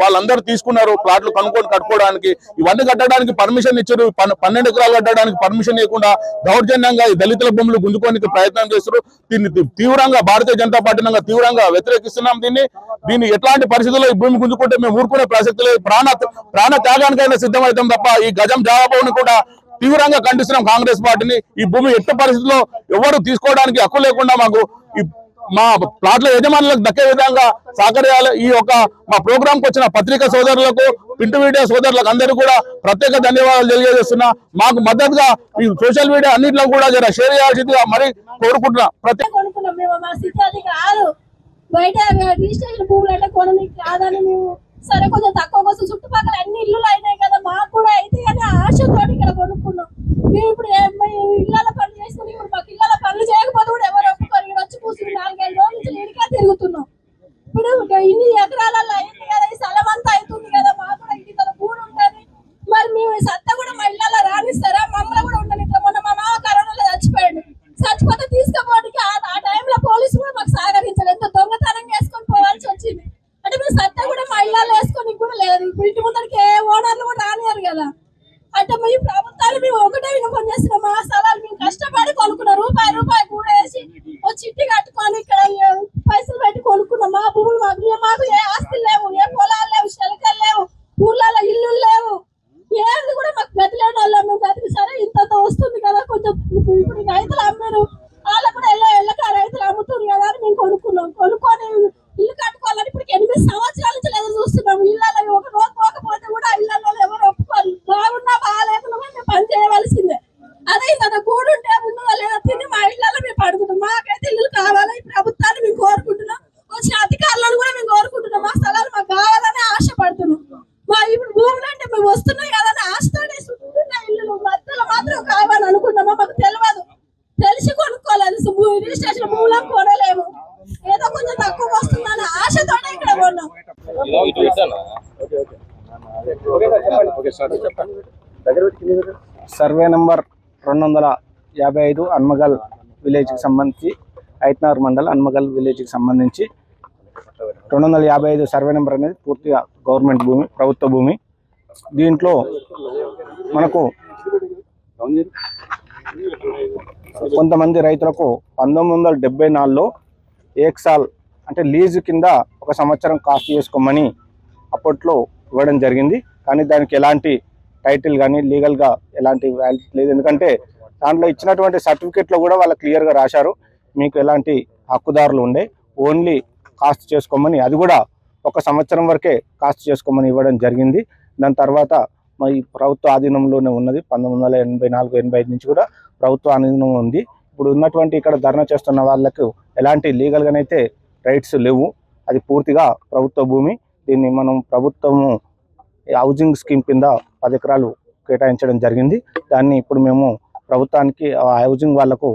[SPEAKER 12] వాళ్ళందరూ తీసుకున్నారు ప్లాట్లు కనుక్కొని కట్టుకోవడానికి. ఇవన్నీ కట్టడానికి పర్మిషన్ ఇచ్చారు. 12 ఎకరాలు కట్టడానికి పర్మిషన్ ఇవ్వకుండా దౌర్జన్యంగా ఈ దళితుల భూములు గుంజుకోనికి ప్రయత్నం చేస్తారు. దీన్ని తీవ్రంగా భారతీయ జనతా పార్టీ తీవ్రంగా వ్యతిరేకిస్తున్నాం. దీన్ని ఎట్లాంటి పరిస్థితుల్లో ఈ భూమి గుంజుకుంటే మేము ఊరుకునే ప్రసక్తి లేదు. ప్రాణ త్యాగానికైనా సిద్ధమవుతాం తప్ప ఈ గజం జాగాభూమిని కూడా తీవ్రంగా ఖండిస్తున్నాం కాంగ్రెస్ పార్టీని. ఈ భూమి ఎట్టి పరిస్థితుల్లో ఎవరు తీసుకోవడానికి హక్కు లేకుండా మాకు మా ప్లాట్ల యజమానులకు దక్కే విధంగా సహకరించాలి. ఈ యొక్క మా ప్రోగ్రాంకి వచ్చిన పత్రికా సోదరులకు, ప్రింట్ మీడియా సోదరులకు అందరూ కూడా ప్రత్యేక ధన్యవాదాలు తెలియజేస్తున్నా. మాకు మద్దతుగా ఈ సోషల్ మీడియా అన్నింటిలో కూడా షేర్ చేయాల్సిందిగా మరి కోరుకుంటున్నా.
[SPEAKER 13] బయట రిజిస్ట్రేషన్ భూములు అంటే కొనడానికి కాదని మేము సరే కొంచెం తక్కువ కోసం చుట్టుపక్కల అన్ని ఇల్లులు అయినాయి కదా, మాకు కూడా అయితే కానీ ఆశతో ఇక్కడ కొనుక్కున్నాం. మేము ఇప్పుడు ఇళ్ళ పనులు చేసుకుని ఇప్పుడు మాకు ఇళ్ళ పనులు చేయకపోతే కూడా ఎవరు ఒప్పుకొని వచ్చి కూర్చుని 4-5 రోజుల నుంచి ఇడికే తిరుగుతున్నాం. ఇప్పుడు ఇన్ని ఎకరాలలో అయింది కదా, ఈ స్థలం అంతా అవుతుంది కదా, మాకు కూడా ఇంటి కదా భూమి ఉంటుంది. మరి మేము సత్తా కూడా మా ఇళ్ళలో రానిస్తారా? మమ్మల్ని కూడా ఉండనిస్తారా? మొన్న మా మామ కరోనాలో చచ్చిపోయాడు. చచ్చిపోతే తీసుకుపోవడానికి ఆ టైంలో పోలీసు కూడా మాకు సహకరించారు. ఎంతో దొంగతనం చేసుకొని పోవాల్సి వచ్చింది. అంటే మేము సత్తా కూడా మా ఇళ్ళలో వేసుకొని కూడా లేదు. ఇంటి ముందరికి ఏ ఓనర్లు కూడా రానియారు కదా. అంటే మీ ప్రభుత్వాలు మేము ఒకటే వినపం చేస్తున్నాం. మా స్థలాలు మేము కష్టపడి కొనుక్కున్నాం. రూపాయి కూడా వేసి ఓ చిట్టి కట్టుకొని ఇక్కడ పైసలు పెట్టి కొనుక్కున్నాం. మా భూములు మాకు ఏ ఆస్తులు లేవు, ఏ పొలాలు లేవు, శిలకలు లేవు, ఊర్లలో ఇల్లు లేవు, ఏది కూడా మాకు గతి లేని వాళ్ళు. మేము గతికి సరే ఇంత వస్తుంది కదా కొంచెం. ఇప్పుడు రైతులు అమ్మారు, వాళ్ళు కూడా ఎల్లక రైతులు అమ్ముతున్నారు కదా అని మేము కొనుక్కున్నాం. కొనుక్కొని ఇల్లు కట్టుకోవాలని ఇప్పుడు 8 సంవత్సరాల నుంచి ఎదురు చూస్తున్నాం. ఇళ్ళలో ఒక రోజు పోకపోతే కూడా ఇళ్ళలో ఎవరు ఒప్పుకోరు. బాగున్నా బాగాలేకుండా మేము పని చేయవలసిందే. అదే తన కూడుంటే ఉన్నదా లేదా తిని మా ఇళ్ళలో మేము పడుకుంటాం. మాకైతే ఇల్లు కావాలి. ఈ ప్రభుత్వాన్ని మేము కోరుకుంటున్నాం. వచ్చిన అధికారులను కూడా మేము కోరుకుంటున్నాం. మా స్థలాలు మాకు కావాలని ఆశపడుతున్నాం. మా ఇప్పుడు భూములు అంటే మేము వస్తున్నాయి కదా అని ఆశతోనే చుట్టూన్న ఇల్లు మధ్యలో మాత్రం కావాలని అనుకుంటామా? మాకు తెలియదు, తెలిసి కొనుక్కోలేదు. రిజిస్ట్రేషన్ భూములను కొనలేము. ఏదో కొంచెం తక్కువ వస్తుందని ఆశతోనే ఇక్కడ కొన్నాం.
[SPEAKER 8] సర్వే నెంబర్ 255 అన్మగల్ విలేజ్కి సంబంధించి, ఐత్నార్ మండల్ అన్మగల్ విలేజ్కి సంబంధించి 255 సర్వే నెంబర్ అనేది పూర్తిగా గవర్నమెంట్ భూమి, ప్రభుత్వ భూమి. దీంట్లో మనకు కొంతమంది రైతులకు 1974లో ఏక్సాల్ అంటే లీజు కింద 1 సంవత్సరం కాస్ట్ చేసుకోమని అప్పట్లో ఇవ్వడం జరిగింది. కానీ దానికి ఎలాంటి టైటిల్ కానీ లీగల్గా ఎలాంటి వ్యాలిడిటీ లేదు. ఎందుకంటే దాంట్లో ఇచ్చినటువంటి సర్టిఫికేట్లో కూడా వాళ్ళు క్లియర్గా రాశారు మీకు ఎలాంటి హక్కుదారులు ఉండే, ఓన్లీ కాస్ట్ చేసుకోమని, అది కూడా 1 సంవత్సరం వరకే కాస్ట్ చేసుకోమని ఇవ్వడం జరిగింది. దాని తర్వాత మరి ప్రభుత్వ ఆధీనంలోనే ఉన్నది. 1984-85 నుంచి కూడా ప్రభుత్వ ఆధీనం ఉంది. ఇప్పుడు ఉన్నటువంటి ఇక్కడ ధర్నా చేస్తున్న వాళ్ళకు ఎలాంటి లీగల్గానైతే రైట్స్ లేవు. అది పూర్తిగా ప్రభుత్వ భూమి. దీన్ని మనం ప్రభుత్వము హౌసింగ్ స్కీమ్ కింద 10 ఎకరాలు కేటాయించడం జరిగింది. దాన్ని ఇప్పుడు మేము ప్రభుత్వానికి హౌసింగ్ వాళ్లకు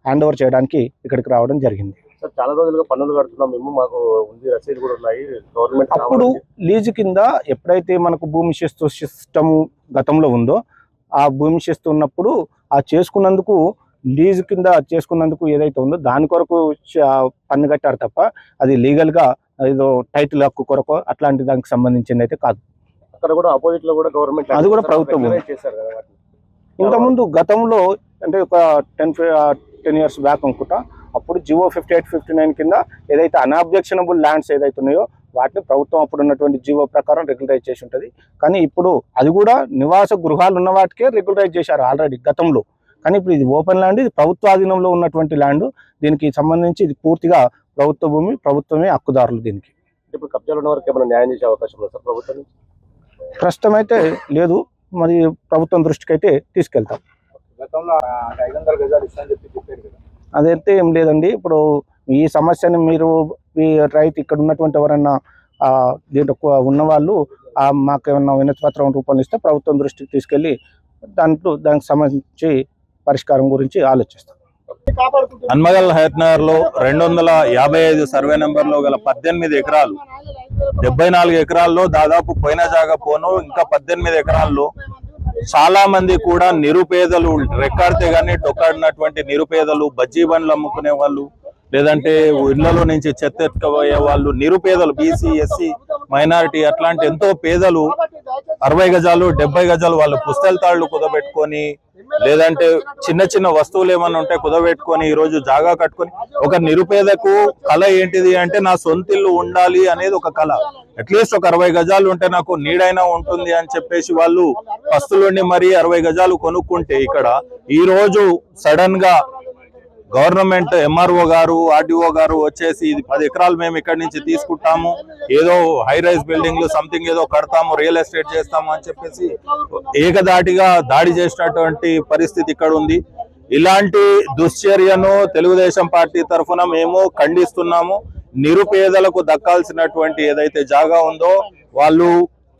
[SPEAKER 8] హ్యాండ్ ఓవర్ చేయడానికి ఇక్కడికి రావడం జరిగింది.
[SPEAKER 12] చాలా రోజులుగా పన్నులు కడుతున్నాం మేము, మాకు ఉంది, రసీదు కూడా ఉన్నాయి. గవర్నమెంట్
[SPEAKER 8] అప్పుడు లీజు కింద ఎప్పుడైతే మనకు భూమి శిస్తు సిస్టమ్ గతంలో ఉందో, ఆ భూమి శిస్తు ఉన్నప్పుడు ఆ చేసుకున్నందుకు లీజు కింద చేసుకున్నందుకు ఏదైతే ఉందో దాని కొరకు పన్ను కట్టారు తప్ప అది లీగల్గా ఏదో టైటిల్ హక్కు కొరకు అట్లాంటి దానికి సంబంధించింది అయితే కాదు.
[SPEAKER 12] అక్కడ కూడా అపోజిట్ లో కూడా గవర్నమెంట్
[SPEAKER 8] అది కూడా ప్రభుత్వం
[SPEAKER 12] చేశారు కదా.
[SPEAKER 8] ఇంతకుముందు గతంలో అంటే ఒక 10 years బ్యాక్ అనుకుంటా, అప్పుడు జివో 58-59 కింద ఏదైతే అన్అబ్జెక్షనబుల్ ల్యాండ్స్ ఏదైతే ఉన్నాయో వాటిని ప్రభుత్వం అప్పుడు ఉన్నటువంటి జివో ప్రకారం రెగ్యులరైజ్ చేసి ఉంటుంది. కానీ ఇప్పుడు అది కూడా నివాస గృహాలు ఉన్న వాటికే రెగ్యులరైజ్ చేశారు ఆల్రెడీ గతంలో. కానీ ఇప్పుడు ఇది ఓపెన్ ల్యాండ్, ఇది ప్రభుత్వాధీనంలో ఉన్నటువంటి ల్యాండ్. దీనికి సంబంధించి ఇది పూర్తిగా ప్రభుత్వ భూమి, ప్రభుత్వమే హక్కుదారులు దీనికి.
[SPEAKER 12] ఇప్పుడు కబ్జాలు ఉన్న వరకు ఏమైనా న్యాయం చేసే అవకాశం ఉంది సార్ ప్రభుత్వం?
[SPEAKER 8] ప్రస్తుతం అయితే లేదు.
[SPEAKER 12] మరి ప్రభుత్వం దృష్టికి అయితే తీసుకెళ్తాం. అదైతే ఏం లేదండి. ఇప్పుడు ఈ సమస్యని మీరు ఈ రైతు ఇక్కడ ఉన్నటువంటి ఎవరన్నా దీంట్లో ఉన్నవాళ్ళు మాకు ఏమన్నా వినతి పత్రం రూపంలో ఇస్తే ప్రభుత్వం దృష్టికి తీసుకెళ్ళి దానికి సంబంధించి పరిష్కారం గురించి ఆలోచిస్తాం.
[SPEAKER 14] హన్మగల్ హయత్ నగర్ లో 255 సర్వే నెంబర్లో గల 18 ఎకరాలు 74 ఎకరాల్లో దాదాపు పోయిన జాగా పోను ఇంకా 18 ఎకరాల్లో చాలా మంది కూడా నిరుపేదలు, రెక్కాడితే గానీ టొక్కాడినటువంటి నిరుపేదలు, బజ్జీ బండ్లు అమ్ముకునే వాళ్ళు, లేదంటే ఇళ్లలో నుంచి చెత్త ఎత్తుకపోయే వాళ్ళు, నిరుపేదలు, బీసీ, ఎస్సీ, మైనారిటీ అట్లాంటి ఎంతో పేదలు 60 గజాలు 70 గజాలు వాళ్ళు పుస్తల తాళ్లు కుదబెట్టుకొని, లేదంటే చిన్న చిన్న వస్తువులు ఏమన్నా ఉంటే కుదబెట్టుకొని ఈరోజు జాగా కట్టుకొని, ఒక నిరుపేదకు కళ ఏంటిది అంటే నా సొంత ఇల్లు ఉండాలి అనేది ఒక కళ. అట్లీస్ట్ ఒక 60 గజాలు ఉంటే నాకు నీడైనా ఉంటుంది అని చెప్పేసి వాళ్ళు పస్తులుండి మరి 60 గజాలు కొనుక్కుంటే, ఇక్కడ ఈ రోజు సడన్ గా గవర్నమెంట్ ఎంఆర్ఓ గారు, ఆర్డీఓ గారు వచ్చేసి ఇది 10 ఎకరాలు మేము ఇక్కడి నుంచి తీసుకుంటాము, ఏదో హై రైజ్ బిల్డింగ్లు సంథింగ్ ఏదో కడతాము, రియల్ ఎస్టేట్ చేస్తాము అని చెప్పేసి ఏకదాటిగా దాడి చేసినటువంటి పరిస్థితి ఇక్కడ ఉంది. ఇలాంటి దుశ్చర్యను తెలుగుదేశం పార్టీ తరఫున మేము ఖండిస్తున్నాము. నిరుపేదలకు దక్కాల్సినటువంటి ఏదైతే జాగా ఉందో వాళ్ళు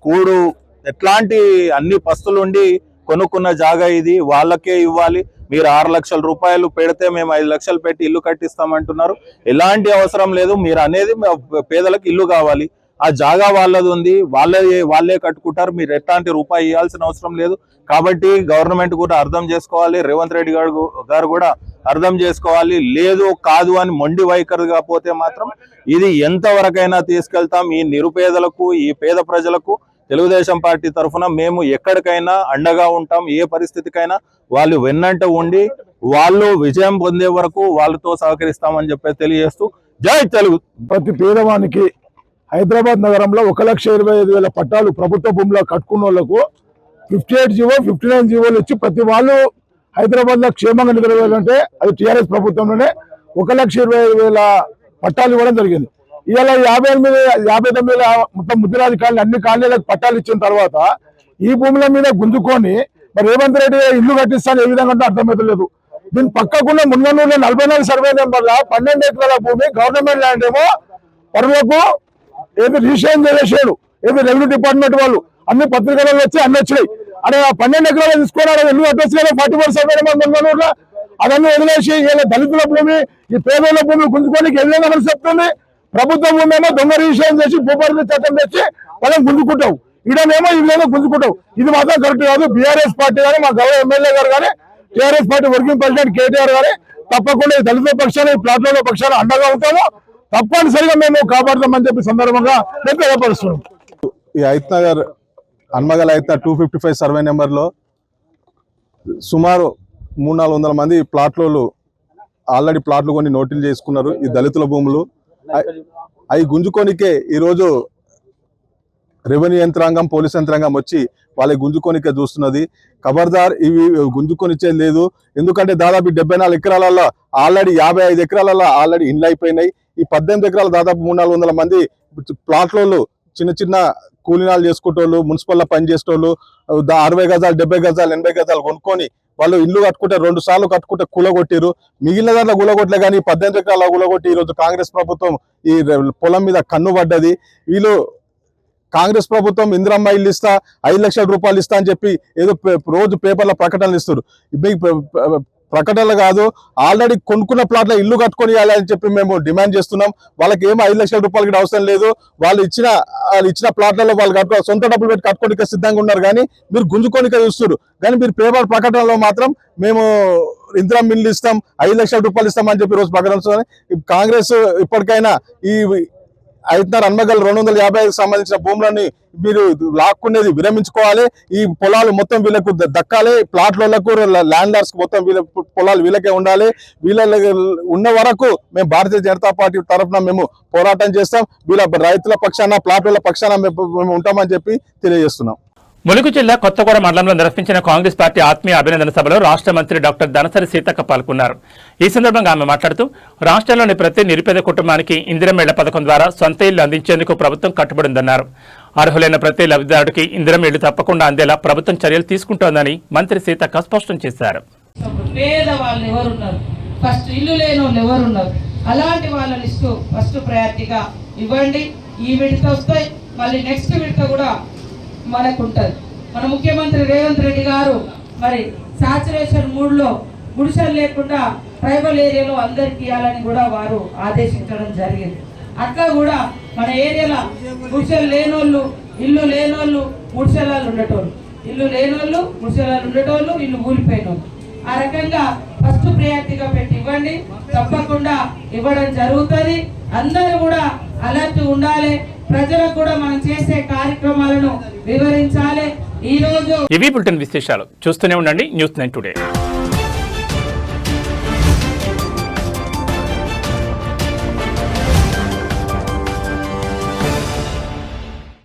[SPEAKER 14] కూడు ఎట్లాంటి అన్ని పస్తులుండి కొనుక్కున్న జాగా ఇది వాళ్ళకే ఇవ్వాలి. మీరు 6 లక్షల రూపాయలు పెడితే మేము 5 లక్షలు పెట్టి ఇల్లు కట్టిస్తామంటున్నారు. ఎలాంటి అవసరం లేదు. మీరు అనేది పేదలకు ఇల్లు కావాలి, ఆ జాగా వాళ్ళది ఉంది, వాళ్ళే కట్టుకుంటారు. మీరు ఎట్లాంటి రూపాయి ఇవ్వాల్సిన అవసరం లేదు. కాబట్టి గవర్నమెంట్ కూడా అర్థం చేసుకోవాలి, రేవంత్ రెడ్డి గారు కూడా అర్థం చేసుకోవాలి. లేదు కాదు అని మొండి వైఖరిగా పోతే మాత్రం ఇది ఎంతవరకైనా తీసుకెళ్తాం. ఈ నిరుపేదలకు, ఈ పేద ప్రజలకు తెలుగుదేశం పార్టీ తరఫున మేము ఎక్కడికైనా అండగా ఉంటాం. ఏ పరిస్థితికైనా వాళ్ళు వెన్నంట ఉండి వాళ్ళు విజయం పొందే వరకు వాళ్ళతో సహకరిస్తామని చెప్పి తెలియజేస్తూ జై తెలుగు.
[SPEAKER 12] ప్రతి పేదవానికి హైదరాబాద్ నగరంలో 1,25,000 పట్టాలు ప్రభుత్వ భూమిలో కట్టుకున్న వాళ్ళకు 58 జీవో 59 జీవోలు ఇచ్చి ప్రతి వాళ్ళు హైదరాబాద్ లో క్షేమంగా నిలబడాలంటే అది టీఆర్ఎస్ ప్రభుత్వంలోనే 1,25,000 పట్టాలు ఇవ్వడం జరిగింది. ఇవాళ 59 మొత్తం ముద్రాది కాలనీ అన్ని కాలనీలకు పట్టాలు ఇచ్చిన తర్వాత ఈ భూముల మీద గుంజుకొని మరి రేవంత్ రెడ్డి ఇల్లు కట్టిస్తాను ఏ విధంగా అర్థమవుతలేదు. దీని పక్కకున్న మున్గనూరులో 44 సర్వే నెంబర్ల 12 ఎకరాల భూమి గవర్నమెంట్ ల్యాండ్ ఏమో పరులకు ఏది రిజిస్ట్రేషన్ చేసేసాడు, ఏది రెవెన్యూ డిపార్ట్మెంట్ వాళ్ళు అన్ని పత్రికలలో వచ్చి అన్ని వచ్చినాయి. అదే 12 ఎకరాలు తీసుకోవడానికి ఎన్ని అడ్రస్ కదా 44 సర్వే నెంబర్ మున్గనూరులో అవన్నీ వదిలేసి ఇలా దళితుల భూమి, ఈ పేదల భూమి గుంజుకోనికి ఏ విధంగా మనసు చెప్తుంది. ప్రభుత్వ భూమి ఏమో దొంగ రిజిస్ట్రేషన్ చేసి భూపరిమితి చట్టం తెచ్చి వాళ్ళని గుంజుకుంటావు, ఇడనేమో ఈ విధంగా గుంజుకుంటావు. ఇది మాత్రం కరెక్ట్ కాదు. బీఆర్ఎస్ పార్టీ కానీ మా గౌరవ ఎమ్మెల్యే గారు కానీ TRS party working president KTR గానీ తప్పకుండా ఈ దళితుల పక్షాన ఈ ప్లాట్ల పక్షాన అండగా ఉంటాము. తప్పనిసరిగా మేము కాపాడుతామని చెప్పి సందర్భంగా నేను తెలియపరుస్తున్నాం.
[SPEAKER 14] ఈ హయత్ నగర్ హన్మగల్ హయత్ 255 సర్వే నెంబర్లో సుమారు 300-400 మంది ప్లాట్లు ఆల్రెడీ ప్లాట్లు కొని నోటీలు చేసుకున్నారు. ఈ దళితుల భూములు అవి గుంజుకోనికే ఈరోజు రెవెన్యూ యంత్రాంగం, పోలీస్ యంత్రాంగం వచ్చి వాళ్ళకి గుంజుకోనికే చూస్తున్నది. ఖబర్దార్, ఇవి గుంజుకొనిచ్చేది లేదు. ఎందుకంటే దాదాపు 74 ఎకరాలలో ఆల్రెడీ 55 ఎకరాలలో ఆల్రెడీ ఇండ్లు అయిపోయినాయి. ఈ 18 ఎకరాలు దాదాపు 300-400 మంది ప్లాట్లలో చిన్న చిన్న కూలీనాలు చేసుకుంటోళ్ళు, మున్సిపల్లో పనిచేసేటోళ్ళు 60 గజాలు 70 గజాలు 80 గజాలు కొనుక్కొని వాళ్ళు ఇల్లు కట్టుకుంటే 2 సార్లు కట్టుకుంటే కూలగొట్టిరు. మిగిలిన దాంట్లో కూలగొట్టలే కానీ 18 ఎకరాల కూలగొట్టి ఈరోజు కాంగ్రెస్ ప్రభుత్వం ఈ పొలం మీద కన్ను పడ్డది. వీళ్ళు కాంగ్రెస్ ప్రభుత్వం ఇందిరమ్మ ఇల్లు ఇస్తా 5 లక్షల రూపాయలు ఇస్తా అని చెప్పి ఏదో రోజు పేపర్ల ప్రకటనలు ఇస్తారు. ప్రకటనలు కాదు, ఆల్రెడీ కొనుక్కున్న ప్లాట్ల ఇల్లు కట్టుకొని ఇవ్వాలని చెప్పి మేము డిమాండ్ చేస్తున్నాం. వాళ్ళకి ఏమో 5 లక్షల రూపాయలకి అవసరం లేదు. వాళ్ళు ఇచ్చిన ప్లాట్లలో వాళ్ళు సొంత డబ్బులు పెట్టి కట్టుకోనిక సిద్ధంగా ఉన్నారు. కానీ మీరు గుంజుకోనిక చూస్తారు. కానీ మీరు పేపర్ ప్రకటనలో మాత్రం మేము ఇందిరమ్మ ఇల్లు ఇస్తాం 5 లక్షల రూపాయలు ఇస్తామని చెప్పి రోజు ప్రకటన. కాంగ్రెస్ ఇప్పటికైనా ఈ హయత్ నగర్ హన్మగల్ 255 సంబంధించిన భూములని మీరు లాక్కునేది విరమించుకోవాలి. ఈ పొలాలు మొత్తం వీళ్ళకు దక్కాలి. ప్లాట్లకు ల్యాండ్ లార్డ్స్ మొత్తం వీళ్ళ పొలాలు వీళ్ళకే ఉండాలి. వీళ్ళ ఉన్న వరకు మేము భారతీయ జనతా పార్టీ తరఫున మేము పోరాటం చేస్తాం. వీళ్ళ రైతుల పక్షాన, ప్లాట్ల పక్షాన మేము ఉంటామని చెప్పి తెలియజేస్తున్నాం.
[SPEAKER 1] ములుగు జిల్లా కొత్తగూడ మండలంలో నిర్వహించిన కాంగ్రెస్ పార్టీ ఆత్మీయ అభినందన సభలో రాష్ట్ర మంత్రి డాక్టర్ ధనసరి సీతక్క పాల్గొన్నారు. ఈ సందర్భంగా ఆమె మాట్లాడుతూ రాష్ట్రంలోని ప్రతి నిరుపేద కుటుంబానికి ఇందిరమ్మ ఇళ్ల పథకం ద్వారా సొంత ఇల్లు అందించేందుకు ప్రభుత్వం కట్టుబడిందన్నారు. అర్హులైన ప్రతి లబ్ధిదారుడికి ఇందిరం ఇళ్లు తప్పకుండా అందేలా ప్రభుత్వం చర్యలు తీసుకుంటోందని మంత్రి సీతక్క స్పష్టం చేశారు.
[SPEAKER 7] పేదవాళ్ళు ఎవరున్నారు, ఫస్ట్ ఇల్లు లేని వాళ్ళు ఎవరున్నారు, అలాంటి వాళ్ళ లిస్టు ఫస్ట్ ప్రయారిటీగా ఇవ్వండి. ఈ విడత వస్తాయి, మళ్ళీ నెక్స్ట్ విడత కూడా మనకు ఉంటుంది. మన ముఖ్యమంత్రి రేవంత్ రెడ్డి గారు మరి సాచురేషన్ 3లో గుడిసెలు లేకుండా ట్రైబల్ ఏరియాలో అందరికి ఇవ్వాలని కూడా వారు ఆదేశించడం జరిగింది. అట్లా కూడా మన ఏరియాలో గుడిసెలు లేనోళ్ళు, ఇల్లు లేనోళ్ళు, గుడిసెలాలు ఉండేటోళ్ళు, ఇల్లు లేనోళ్ళు, గుడిసెలాలు ఉండేటోళ్ళు, ఇల్లు కూలిపోయినోళ్ళు, ఆ రకంగా ఫస్ట్ ప్రయారిటీగా పెట్టి ఇవ్వండి. తప్పకుండా ఇవ్వడం జరుగుతుంది. అందరూ కూడా అలర్ట్ ఉండాలి. ప్రజలకు కూడా మనం చేసే కార్యక్రమాలను వివరించాలి. ఈ రోజు
[SPEAKER 1] ఇవి బులెటిన్ విశేషాలు. చూస్తూనే ఉండండి న్యూస్ 9 టుడే.